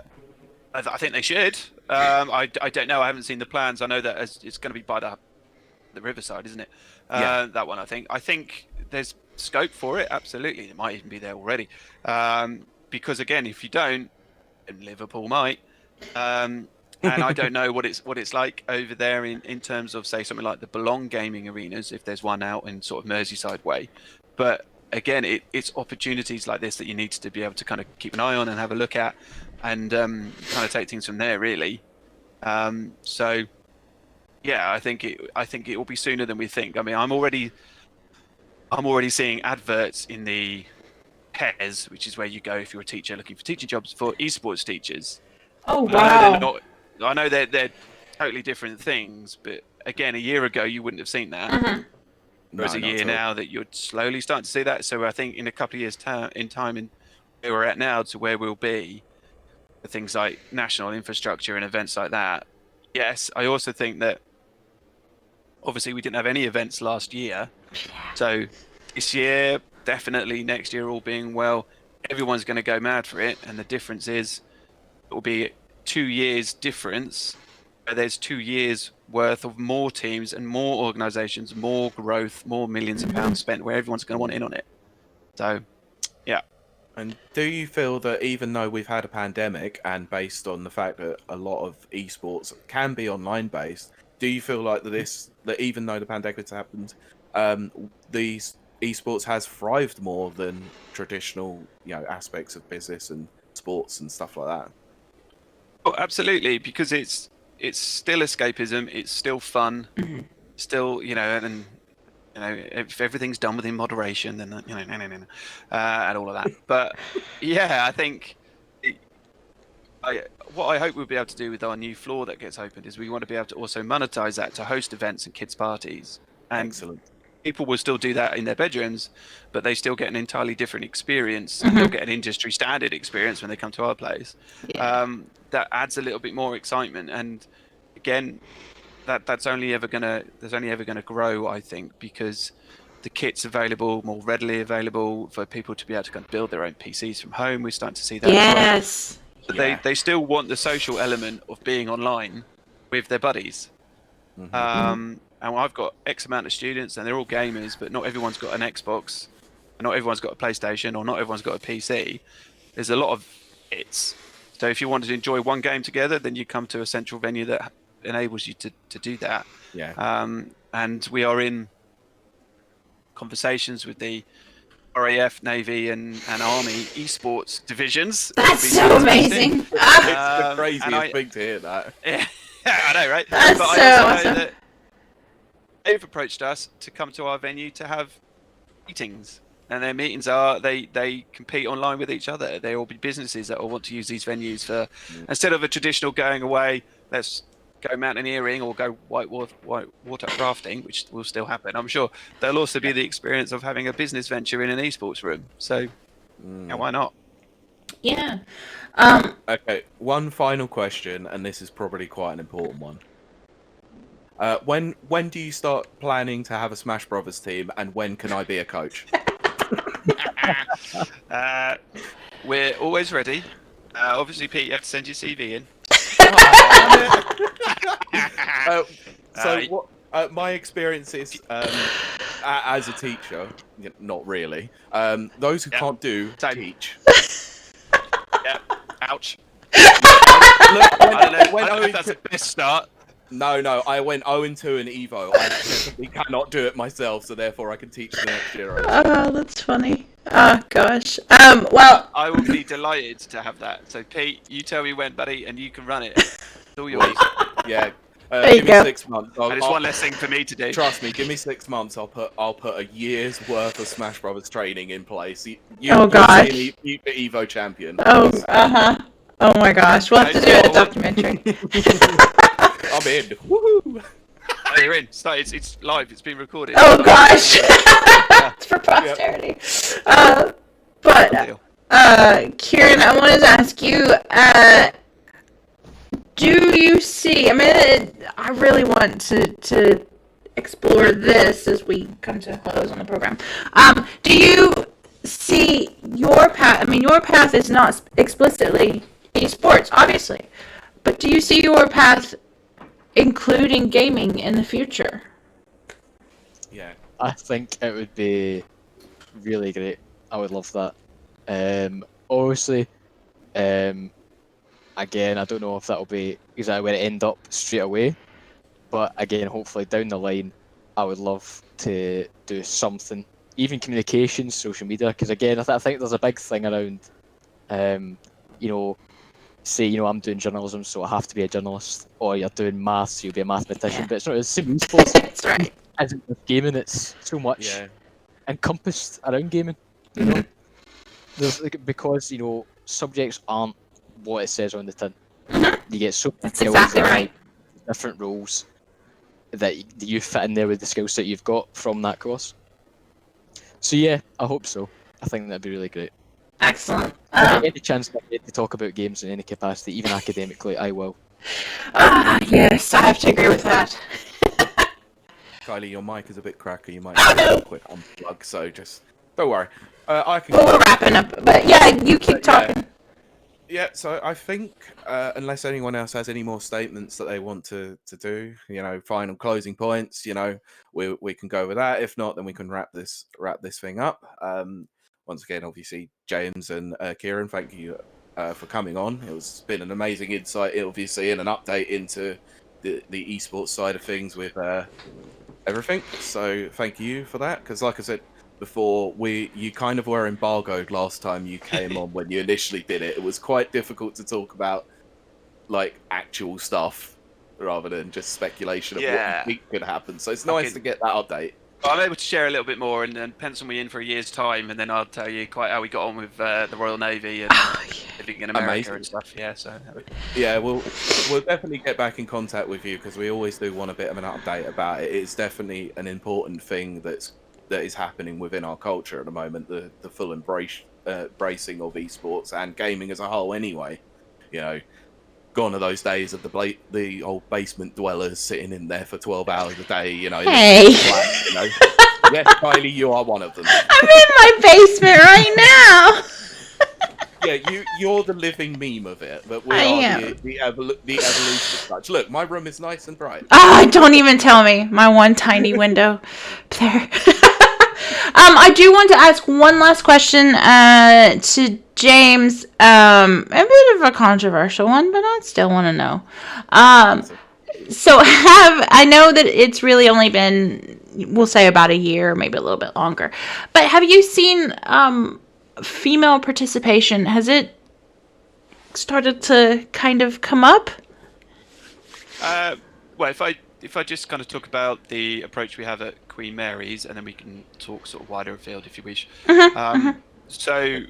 [SPEAKER 4] think they should. I don't know. I haven't seen the plans. I know that it's going to be by the riverside, isn't it? That one, I think. I think there's scope for it. Absolutely, it might even be there already. Because again, if you don't, and Liverpool might. And I don't know what it's like over there in terms of, say, something like the Belong gaming arenas, if there's one out in sort of Merseyside way. But again, it's opportunities like this that you need to be able to kind of keep an eye on and have a look at, and kind of take things from there, really. So yeah, I think it will be sooner than we think. I mean, I'm already seeing adverts in the pairs, which is where you go if you're a teacher looking for teaching jobs, for esports teachers.
[SPEAKER 3] Oh wow!
[SPEAKER 4] I know they're totally different things, but again, a year ago you wouldn't have seen that. Whereas a year now that you're slowly starting to see that. So I think in a couple of years' time, in where we're at now to where we'll be, for things like national infrastructure and events like that. Yes, I also think that obviously we didn't have any events last year, so this year, definitely next year, all being well, everyone's going to go mad for it. And the difference is it will be 2 years difference. There's 2 years worth of more teams and more organisations, more growth, more millions of pounds spent, where everyone's going to want in on it. So, yeah.
[SPEAKER 2] And do you feel that even though we've had a pandemic, and based on the fact that a lot of esports can be online based, do you feel like that even though the pandemic has happened, these esports has thrived more than traditional, aspects of business and sports and stuff like that?
[SPEAKER 4] Oh, absolutely, because it's still escapism, it's still fun, still, and if everything's done within moderation, then and all of that. But yeah, I think what I hope we'll be able to do with our new floor that gets opened is we want to be able to also monetize that to host events and kids' parties. And
[SPEAKER 2] excellent.
[SPEAKER 4] People will still do that in their bedrooms, but they still get an entirely different experience. They'll get an industry standard experience when they come to our place. That adds a little bit more excitement, and again, that's only ever gonna grow, I think, because the kit's available, more readily available for people to be able to kind of build their own PCs from home. We're starting to see that.
[SPEAKER 3] Yes.
[SPEAKER 4] But they still want the social element of being online with their buddies. And I've got X amount of students, and they're all gamers, but not everyone's got an Xbox, not everyone's got a PlayStation, or not everyone's got a PC. There's a lot of it's. So if you wanted to enjoy one game together, then you come to a central venue that enables you to do that. And we are in conversations with the RAF, Navy, and Army esports divisions.
[SPEAKER 3] That's so amazing.
[SPEAKER 2] It's the craziest thing to hear that.
[SPEAKER 4] Yeah, I know, right?
[SPEAKER 3] That's
[SPEAKER 4] but
[SPEAKER 3] so
[SPEAKER 4] I also
[SPEAKER 3] awesome.
[SPEAKER 4] know that they've approached us to come to our venue to have meetings. And their meetings are, they compete online with each other. They all be businesses that will want to use these venues for, instead of a traditional going away, let's go mountaineering or go white water rafting, which will still happen, I'm sure. There'll also be the experience of having a business venture in an esports room. So, yeah, why not?
[SPEAKER 3] Yeah.
[SPEAKER 2] Okay, one final question, and this is probably quite an important one. When do you start planning to have a Smash Brothers team, and when can I be a coach?
[SPEAKER 4] We're always ready. Obviously, Pete, you have to send your CV in.
[SPEAKER 2] My experience is as a teacher, not really. Those who can't do teach.
[SPEAKER 4] Yeah. Ouch.
[SPEAKER 2] Look,
[SPEAKER 4] I don't know if that's the best start.
[SPEAKER 2] No, I went 0-2 in Evo. I definitely cannot do it myself, so therefore I can teach the next year.
[SPEAKER 3] Oh, that's funny. Oh gosh. Well,
[SPEAKER 4] I will be delighted to have that. So Pete, you tell me when, buddy, and you can run it. It's all yours.
[SPEAKER 2] Yeah.
[SPEAKER 3] There you
[SPEAKER 2] give
[SPEAKER 3] go.
[SPEAKER 2] me 6 months.
[SPEAKER 4] And it's one less thing for me to do.
[SPEAKER 2] Trust me, give me 6 months. I'll put a year's worth of Smash Brothers training in place.
[SPEAKER 3] Oh, gosh.
[SPEAKER 2] You'll see the Evo champion.
[SPEAKER 3] oh, oh my gosh. We'll have to do a documentary.
[SPEAKER 2] I'm in. Woohoo!
[SPEAKER 4] Oh, you're in. It's live. It's been recorded.
[SPEAKER 3] Oh gosh. It's for posterity. But Ciaran, I wanted to ask you, do you see, I really want to explore this as we come to a close on the program. Do you see your path? Your path is not explicitly esports, obviously, but do you see your path including gaming in the future?
[SPEAKER 2] Yeah.
[SPEAKER 1] I think it would be really great. I would love that. Obviously, again, I don't know if that'll be exactly where it end up straight away, but again, hopefully down the line, I would love to do something, even communications, social media, because again, I think there's a big thing around, say, I'm doing journalism, so I have to be a journalist, or you're doing maths, so you'll be a mathematician, but it's not as simple as sports.
[SPEAKER 3] That's right.
[SPEAKER 1] As with gaming, it's so much encompassed around gaming. There's because subjects aren't what it says on the tin. You get so many
[SPEAKER 3] That's exactly right.
[SPEAKER 1] different roles that you fit in there with the skill set you've got from that course. So yeah, I hope so. I think that'd be really great.
[SPEAKER 3] Excellent.
[SPEAKER 1] Any chance I get to talk about games in any capacity, even academically, I will.
[SPEAKER 3] Yes, I have to agree with that.
[SPEAKER 2] Kylie, your mic is a bit cracky. You might need a quick unplug, so just don't worry. I can.
[SPEAKER 3] Well, we're wrapping up, but yeah, you keep talking.
[SPEAKER 2] Yeah, so I think unless anyone else has any more statements that they want to do, final closing points, we can go with that. If not, then we can wrap this thing up. Once again, obviously, James and Ciaran, thank you for coming on. It's been an amazing insight, obviously, and an update into the esports side of things with everything. So thank you for that, because like I said before, you kind of were embargoed last time you came on when you initially did it. It was quite difficult to talk about like actual stuff rather than just speculation of what you think could happen. So it's nice to get that update.
[SPEAKER 4] I'm able to share a little bit more and pencil me in for a year's time, and then I'll tell you quite how we got on with the Royal Navy and living in America and stuff. Yeah, so
[SPEAKER 2] we'll definitely get back in contact with you, because we always do want a bit of an update about it. It's definitely an important thing that is happening within our culture at the moment. The full embracing of esports and gaming as a whole. Anyway, gone are those days of the old basement dwellers sitting in there for 12 hours a day,
[SPEAKER 3] Hey.
[SPEAKER 2] Yes, Kylie, you are one of them.
[SPEAKER 3] I'm in my basement right now.
[SPEAKER 2] Yeah, you're the living meme of it, but we are the evolution of such. Look, my room is nice and bright.
[SPEAKER 3] Don't even tell me. My one tiny window there. I do want to ask one last question to James. A bit of a controversial one, but I still want to know. So I know that it's really only been, we'll say, about a year, maybe a little bit longer. But have you seen female participation? Has it started to kind of come up?
[SPEAKER 4] Well, if I just kind of talk about the approach we have at Queen Mary's, and then we can talk sort of wider afield if you wish. So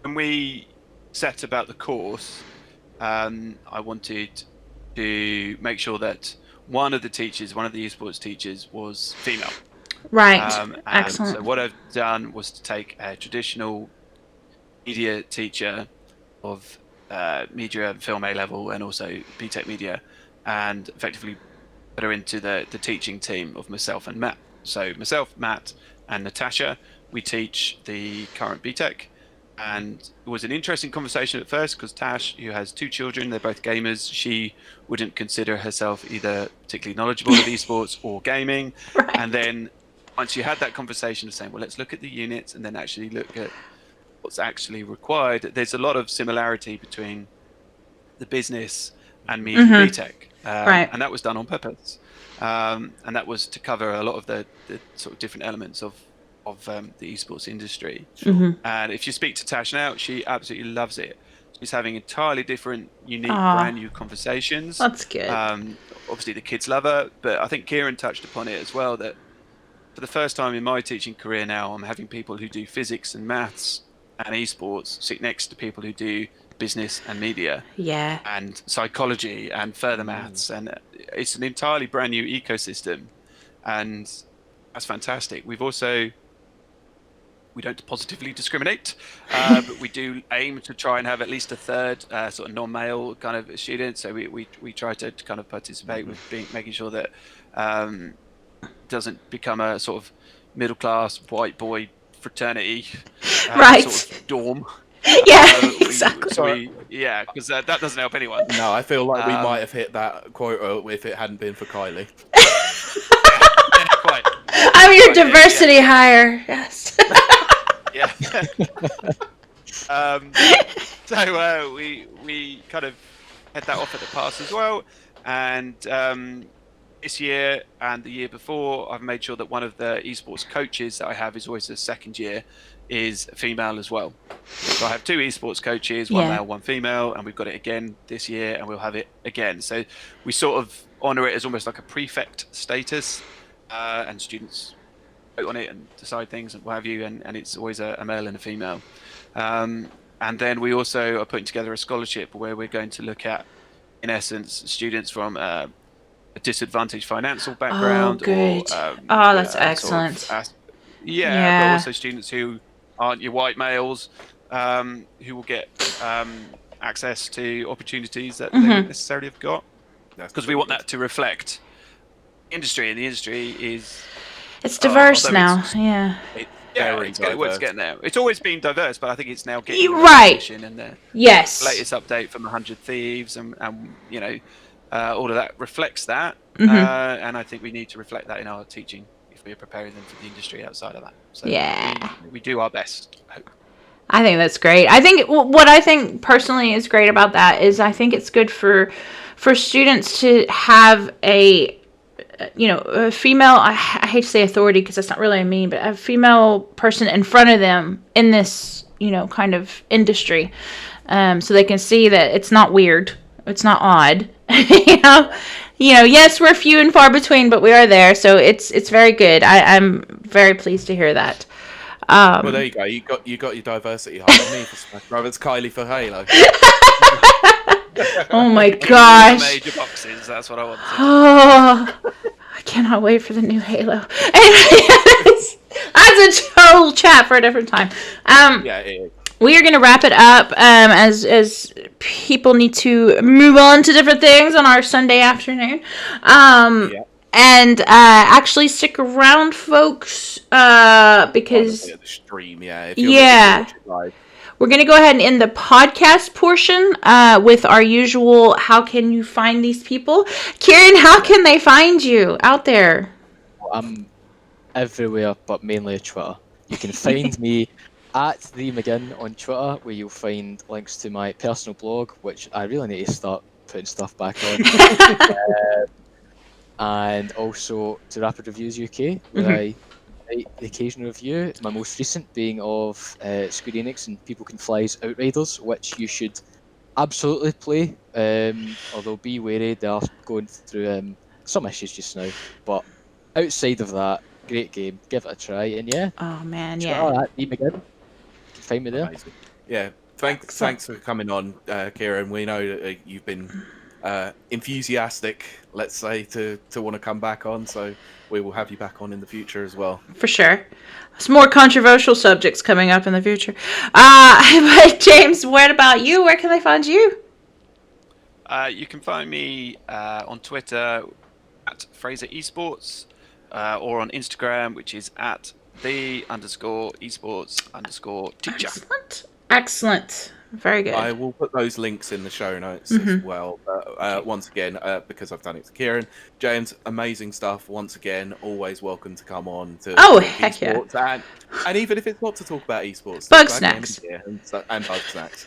[SPEAKER 4] when we set about the course, I wanted to make sure that one of the esports teachers was female.
[SPEAKER 3] Right. Excellent.
[SPEAKER 4] So what I've done was to take a traditional media teacher of media and film A level, and also BTEC media, and effectively put her into the teaching team of myself and Matt. So myself, Matt, and Natasha, we teach the current BTEC. And it was an interesting conversation at first, because Tash, who has 2 children, they're both gamers, she wouldn't consider herself either particularly knowledgeable of esports or gaming.
[SPEAKER 3] Right.
[SPEAKER 4] And then once you had that conversation of saying, well, let's look at the units and then actually look at what's actually required, there's a lot of similarity between the business and me and BTEC.
[SPEAKER 3] Right.
[SPEAKER 4] And that was done on purpose. And that was to cover a lot of the sort of different elements of the esports industry. And if you speak to Tash now, she absolutely loves it. She's having entirely different, unique, brand new conversations.
[SPEAKER 3] That's good.
[SPEAKER 4] Obviously, the kids love her, but I think Ciaran touched upon it as well, that for the first time in my teaching career now, I'm having people who do physics and maths and esports sit next to people who do business and media and psychology and further maths, and it's an entirely brand new ecosystem, and that's fantastic. We don't positively discriminate, but we do aim to try and have at least a third sort of non-male kind of student. So we try to kind of participate with making sure that doesn't become a sort of middle-class white boy fraternity
[SPEAKER 3] right.
[SPEAKER 4] sort of dorm.
[SPEAKER 3] Exactly.
[SPEAKER 4] Because that doesn't help anyone.
[SPEAKER 2] No, I feel like we might have hit that quota if it hadn't been for Kiley.
[SPEAKER 4] Quite.
[SPEAKER 3] I'm your diversity hire. Yes.
[SPEAKER 4] Yeah. So we kind of had that off at the pass as well, and this year and the year before, I've made sure that one of the esports coaches that I have is always a second year is female as well. So I have 2 esports coaches, one male, one female, and we've got it again this year, and we'll have it again. So we sort of honour it as almost like a prefect status, and students vote on it and decide things and what have you, and it's always a male and a female. And then we also are putting together a scholarship where we're going to look at, in essence, students from a disadvantaged financial background.
[SPEAKER 3] Oh, good.
[SPEAKER 4] Or,
[SPEAKER 3] that's excellent.
[SPEAKER 4] Sort of, but also students who aren't your white males, who will get access to opportunities that they wouldn't necessarily have got. Because we want that to reflect industry, and the industry is...
[SPEAKER 3] It's diverse now,
[SPEAKER 4] it's getting there. It's always been diverse, but I think it's now getting
[SPEAKER 3] recognition
[SPEAKER 4] in there.
[SPEAKER 3] Yes.
[SPEAKER 4] Latest update from 100 Thieves, and you know, all of that reflects that, and I think we need to reflect that in our teaching if we're preparing them for the industry outside of that. So we do our best, I hope.
[SPEAKER 3] I think that's great. I think what I think personally is great about that is I think it's good for students to have a female, I hate to say authority because that's not really what I mean, but a female person in front of them in this, kind of industry. So they can see that it's not weird. It's not odd. Yes, we're few and far between, but we are there. So it's very good. I'm very pleased to hear that.
[SPEAKER 2] Well, there you go. You got your diversity high on me for Smash Brothers, Kiley for Halo.
[SPEAKER 3] Oh my gosh!
[SPEAKER 4] Major boxes. That's what I want.
[SPEAKER 3] Oh, I cannot wait for the new Halo. Anyways, that's a whole chat for a different time. We are going to wrap it up as people need to move on to different things on our Sunday afternoon. And actually stick around, folks, because
[SPEAKER 2] the stream,
[SPEAKER 3] we're going to go ahead and end the podcast portion with our usual, how can you find these people? Ciaran, how can they find you out there?
[SPEAKER 1] I'm everywhere, but mainly Twitter. You can find me at the Mcginn on Twitter, where you'll find links to my personal blog, which I really need to start putting stuff back on. And also to Rapid Reviews UK, where I write the occasional review. My most recent being of Square Enix and People Can Fly's Outriders, which you should absolutely play. Although be wary, they are going through some issues just now. But outside of that, great game. Give it a try, and
[SPEAKER 3] Oh man,
[SPEAKER 1] at the Mcginn. You can find me there.
[SPEAKER 2] Amazing. Yeah, thanks for coming on, Ciaran. We know that you've been enthusiastic, let's say, to want to come back on, so we will have you back on in the future as well.
[SPEAKER 3] For sure. Some more controversial subjects coming up in the future. But James, what about you? Where can they find you?
[SPEAKER 4] You can find me on Twitter at Fraser eSports, or on Instagram, which is at @the_esports_teacher.
[SPEAKER 3] Excellent. Very good.
[SPEAKER 2] I will put those links in the show notes as well. Once again, because I've done it to Ciaran, James, amazing stuff. Once again, always welcome to come on to
[SPEAKER 3] Oh,
[SPEAKER 2] talk
[SPEAKER 3] heck yeah.
[SPEAKER 2] esports, and even if it's not to talk about esports,
[SPEAKER 3] Bug
[SPEAKER 2] talk about
[SPEAKER 3] snacks.
[SPEAKER 2] and bug snacks.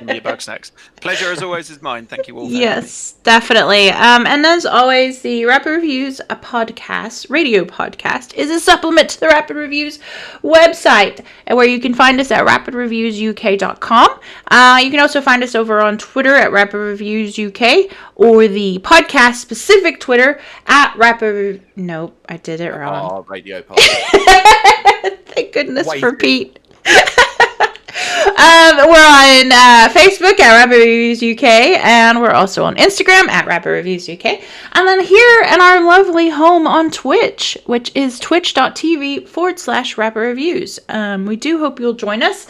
[SPEAKER 4] Your bug snacks. Pleasure as always is mine. Thank you all. For
[SPEAKER 3] Yes, definitely. And as always, the Rapid Reviews a podcast, radio podcast, is a supplement to the Rapid Reviews website, where you can find us at rapidreviewsuk.com. You can also find us over on Twitter at Rapid Reviews UK, or the podcast specific Twitter at Rapid. Nope, I did it wrong.
[SPEAKER 2] Oh, radio pod.
[SPEAKER 3] Thank goodness
[SPEAKER 2] Wait.
[SPEAKER 3] for Pete. We're on Facebook at Rapid Reviews UK, and we're also on Instagram at Rapid Reviews UK, and then here in our lovely home on Twitch, which is twitch.tv/Rapid Reviews. We do hope you'll join us.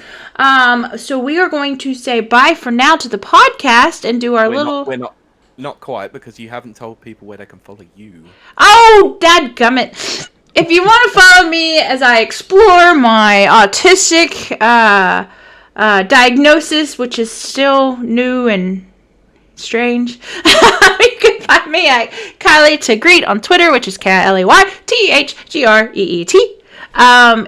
[SPEAKER 3] So we are going to say bye for now to the podcast and do our
[SPEAKER 2] We're not quite, because you haven't told people where they can follow you.
[SPEAKER 3] Oh, dadgummit. If you want to follow me as I explore my autistic diagnosis, which is still new and strange, you can find me at Kiley to Greet on Twitter, which is KilayTheGreet.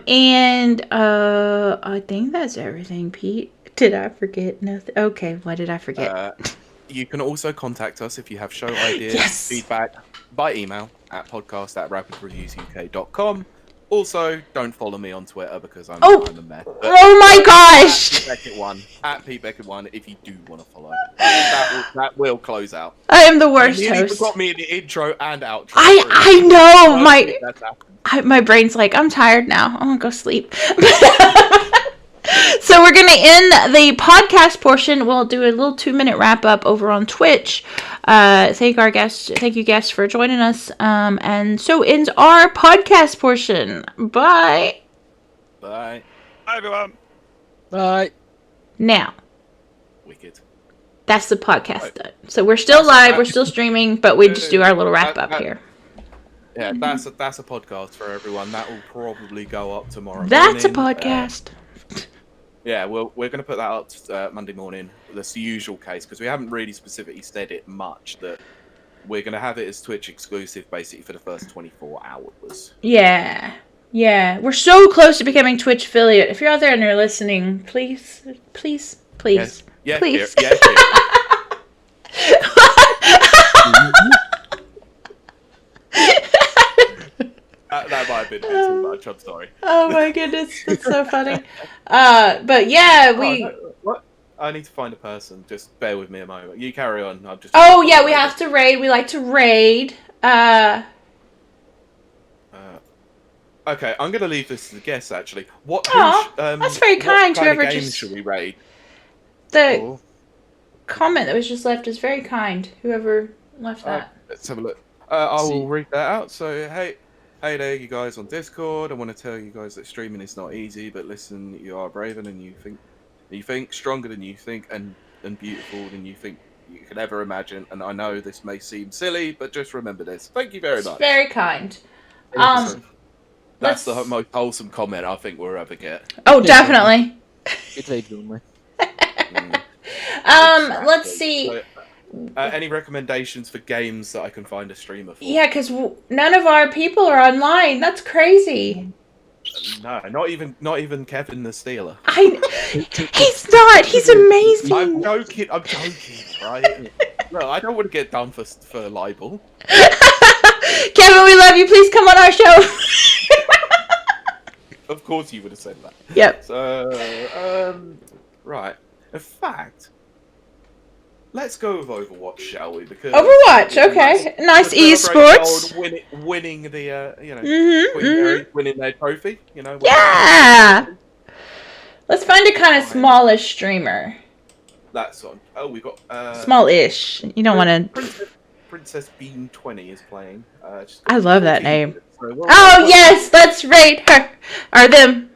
[SPEAKER 3] And I think that's everything, Pete. Did I forget nothing? Okay, what did I forget?
[SPEAKER 2] You can also contact us if you have show ideas,
[SPEAKER 3] Yes.
[SPEAKER 2] feedback, by email at podcast@rapidreviewsuk.com. Also, don't follow me on Twitter because I'm a mess.
[SPEAKER 3] Oh my gosh!
[SPEAKER 2] At Pete Beckett 1 if you do want to follow. That will close out.
[SPEAKER 3] I am the worst
[SPEAKER 2] You nearly
[SPEAKER 3] host.
[SPEAKER 2] forgot me in the intro and outro.
[SPEAKER 3] I know!
[SPEAKER 2] That's happened.
[SPEAKER 3] My brain's like, I'm tired now. I'm gonna go sleep. So we're gonna end the podcast portion. We'll do a little 2-minute wrap up over on Twitch. Thank you guests for joining us. And so ends our podcast portion. Bye.
[SPEAKER 2] Bye.
[SPEAKER 4] Bye, everyone.
[SPEAKER 1] Bye.
[SPEAKER 3] Now,
[SPEAKER 2] Wicked.
[SPEAKER 3] that's the podcast done. So we're still live, we're still streaming, but we just do our little wrap up here.
[SPEAKER 2] Yeah, that's a podcast for everyone. That will probably go up tomorrow.
[SPEAKER 3] That's a
[SPEAKER 2] morning.
[SPEAKER 3] podcast.
[SPEAKER 2] Yeah, we're going to put that up Monday morning. That's the usual case, because we haven't really specifically said it much, that we're going to have it as Twitch exclusive basically for the first 24 hours.
[SPEAKER 3] Yeah. We're so close to becoming Twitch affiliate. If you're out there and you're listening, please.
[SPEAKER 2] Yes. Yeah,
[SPEAKER 3] please.
[SPEAKER 2] Here. That might have been a bit too much. I'm sorry.
[SPEAKER 3] Oh my goodness, that's so funny. But yeah,
[SPEAKER 2] What? I need to find a person. Just bear with me a moment. You carry on. I'm just.
[SPEAKER 3] Oh yeah, we have to raid. We like to raid.
[SPEAKER 2] Okay, I'm gonna leave this to the guests. Actually,
[SPEAKER 3] that's very kind.
[SPEAKER 2] What kind
[SPEAKER 3] Whoever
[SPEAKER 2] of games
[SPEAKER 3] just
[SPEAKER 2] should we raid?
[SPEAKER 3] the comment that was just left is very kind. Whoever left that.
[SPEAKER 2] Let's have a look. I will read that out. So hey there, you guys on Discord. I want to tell you guys that streaming is not easy, but listen, you are braver than you think, stronger than you think, and beautiful than you think you could ever imagine. And I know this may seem silly, but just remember this. Thank you very much.
[SPEAKER 3] Very kind.
[SPEAKER 2] That's the most wholesome comment I think we'll ever get.
[SPEAKER 3] Oh, definitely.
[SPEAKER 1] Good vibes only.
[SPEAKER 3] Let's see.
[SPEAKER 2] So, any recommendations for games that I can find a streamer for?
[SPEAKER 3] Yeah, because none of our people are online. That's crazy.
[SPEAKER 2] No, not even Kevin the Stealer.
[SPEAKER 3] He's not. He's amazing.
[SPEAKER 2] I'm joking, right? No, I don't want to get done for libel.
[SPEAKER 3] Kevin, we love you. Please come on our show.
[SPEAKER 2] Of course you would have said that.
[SPEAKER 3] Yep.
[SPEAKER 2] So, right. In fact, let's go with Overwatch, shall we? Because
[SPEAKER 3] Overwatch, okay. Nice eSports.
[SPEAKER 2] Winning the, winning their trophy,
[SPEAKER 3] Yeah. Let's find a kind of smallish streamer.
[SPEAKER 2] That's on. Oh, we got
[SPEAKER 3] Smallish. You don't want to.
[SPEAKER 2] Princess Bean 20 is playing.
[SPEAKER 3] I love that name.
[SPEAKER 2] So
[SPEAKER 3] Oh yes, let's raid her or them.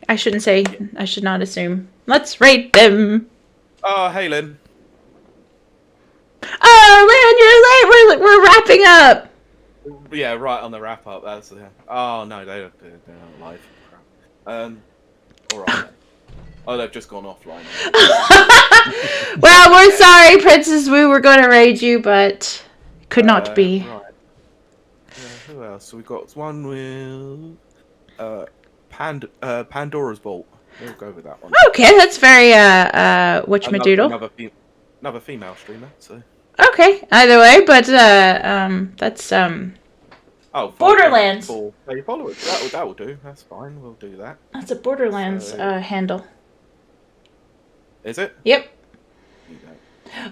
[SPEAKER 3] I shouldn't say. I should not assume. Let's raid them.
[SPEAKER 2] Oh, hey, Lynn.
[SPEAKER 3] Oh, Lynn, you're late. We're wrapping up.
[SPEAKER 2] Yeah, right on the wrap up. That's oh no, they're not live. All right. Oh, they've just gone offline.
[SPEAKER 3] Well, we're sorry, Princess. We were going to raid you, but could not be.
[SPEAKER 2] Right. Who else? So we got one with Pandora's Vault. We'll go with that one.
[SPEAKER 3] Okay, that's very whatchamadoodle.
[SPEAKER 2] Another female streamer. So.
[SPEAKER 3] Okay, either way, but that's
[SPEAKER 2] Oh,
[SPEAKER 3] Borderlands.
[SPEAKER 2] For pay followers. That will do. That's fine. We'll do that.
[SPEAKER 3] That's a Borderlands handle.
[SPEAKER 2] Is it?
[SPEAKER 3] Yep.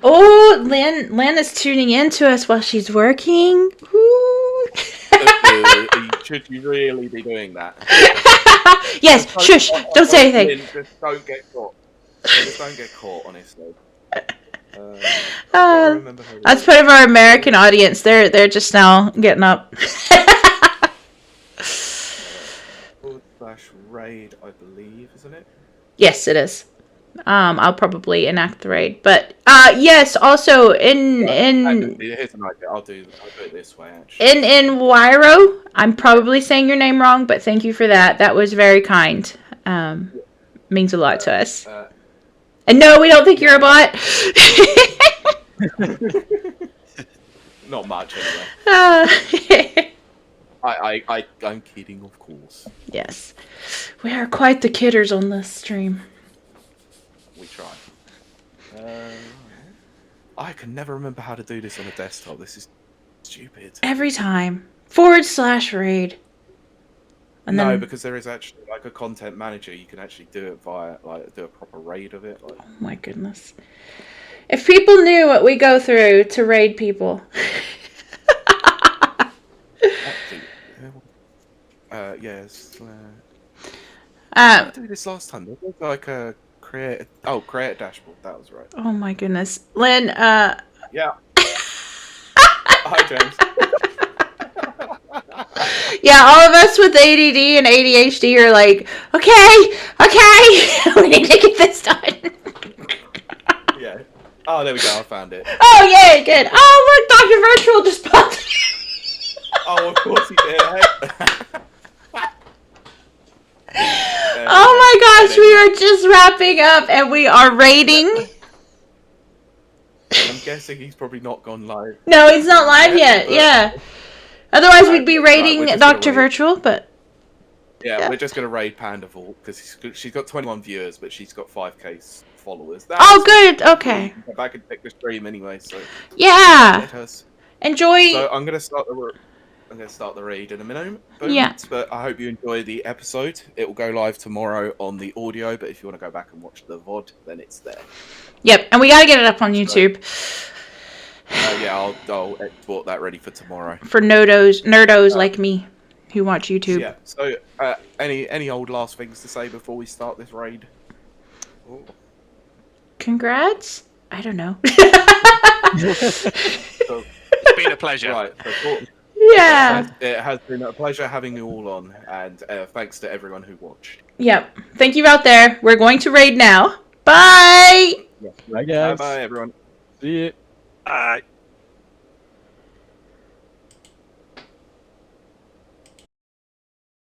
[SPEAKER 3] Oh, Lynn is tuning in to us while she's working. Ooh.
[SPEAKER 2] Should you really be doing that?
[SPEAKER 3] Yes, shush, don't say anything.
[SPEAKER 2] Just don't get caught. Just don't get caught, honestly.
[SPEAKER 3] That's part of our American audience. They're just now getting up.
[SPEAKER 2] /raid, I believe, isn't it?
[SPEAKER 3] Yes, it is. I'll probably enact the raid, but yes. Also,
[SPEAKER 2] Here's an idea. I'll do it this way. Actually,
[SPEAKER 3] in Wyro, I'm probably saying your name wrong, but thank you for that. That was very kind. Means a lot to us. And no, we don't think you're a bot.
[SPEAKER 2] Not much, anyway. I'm kidding, of course.
[SPEAKER 3] Yes, we are quite the kidders on this stream.
[SPEAKER 2] We try. I can never remember how to do this on a desktop. This is stupid.
[SPEAKER 3] Every time. /raid. And
[SPEAKER 2] no,
[SPEAKER 3] then...
[SPEAKER 2] because there is actually like a content manager. You can actually do it via do a proper raid of it. Like...
[SPEAKER 3] Oh my goodness! If people knew what we go through to raid people.
[SPEAKER 2] Yes. I did this last time. There was like a create a dashboard. That was right.
[SPEAKER 3] Oh my goodness, Lynn.
[SPEAKER 2] Yeah. Hi, James.
[SPEAKER 3] Yeah, all of us with ADD and ADHD are like, okay, we need to get this done.
[SPEAKER 2] Yeah. Oh, there we go. I found it.
[SPEAKER 3] Oh, yay, good. Oh, look, Dr. Virtual just popped.
[SPEAKER 2] Oh, of course he did.
[SPEAKER 3] Oh my gosh, we are just wrapping up and we are raiding.
[SPEAKER 2] I'm guessing he's probably not gone live.
[SPEAKER 3] No, he's not live yet. Yeah. Otherwise, we'd be raiding Dr. Virtual, but...
[SPEAKER 2] Yeah, we're just going to raid Panda Vault, because she's got 21 viewers, but she's got 5k followers.
[SPEAKER 3] Oh, good. Okay.
[SPEAKER 2] Go back and pick the stream anyway, so...
[SPEAKER 3] Yeah. Enjoy...
[SPEAKER 2] So I'm going to start the raid in a minute.
[SPEAKER 3] Yeah.
[SPEAKER 2] But I hope you enjoy the episode. It will go live tomorrow on the audio, but if you want to go back and watch the VOD, then it's there.
[SPEAKER 3] Yep, and we got to get it up on YouTube.
[SPEAKER 2] Yeah, I'll export that ready for tomorrow.
[SPEAKER 3] For nerdos like me who watch YouTube.
[SPEAKER 2] Yeah. So, any old last things to say before we start this raid? Ooh.
[SPEAKER 3] Congrats? I don't know.
[SPEAKER 2] So,
[SPEAKER 4] it's been a pleasure.
[SPEAKER 2] Right.
[SPEAKER 3] Yeah.
[SPEAKER 2] It has been a pleasure having you all on, and thanks to everyone who watched.
[SPEAKER 3] Yep. Thank you out there. We're going to raid now. Bye.
[SPEAKER 1] Bye, guys.
[SPEAKER 2] Bye, everyone.
[SPEAKER 1] See you.
[SPEAKER 4] Bye.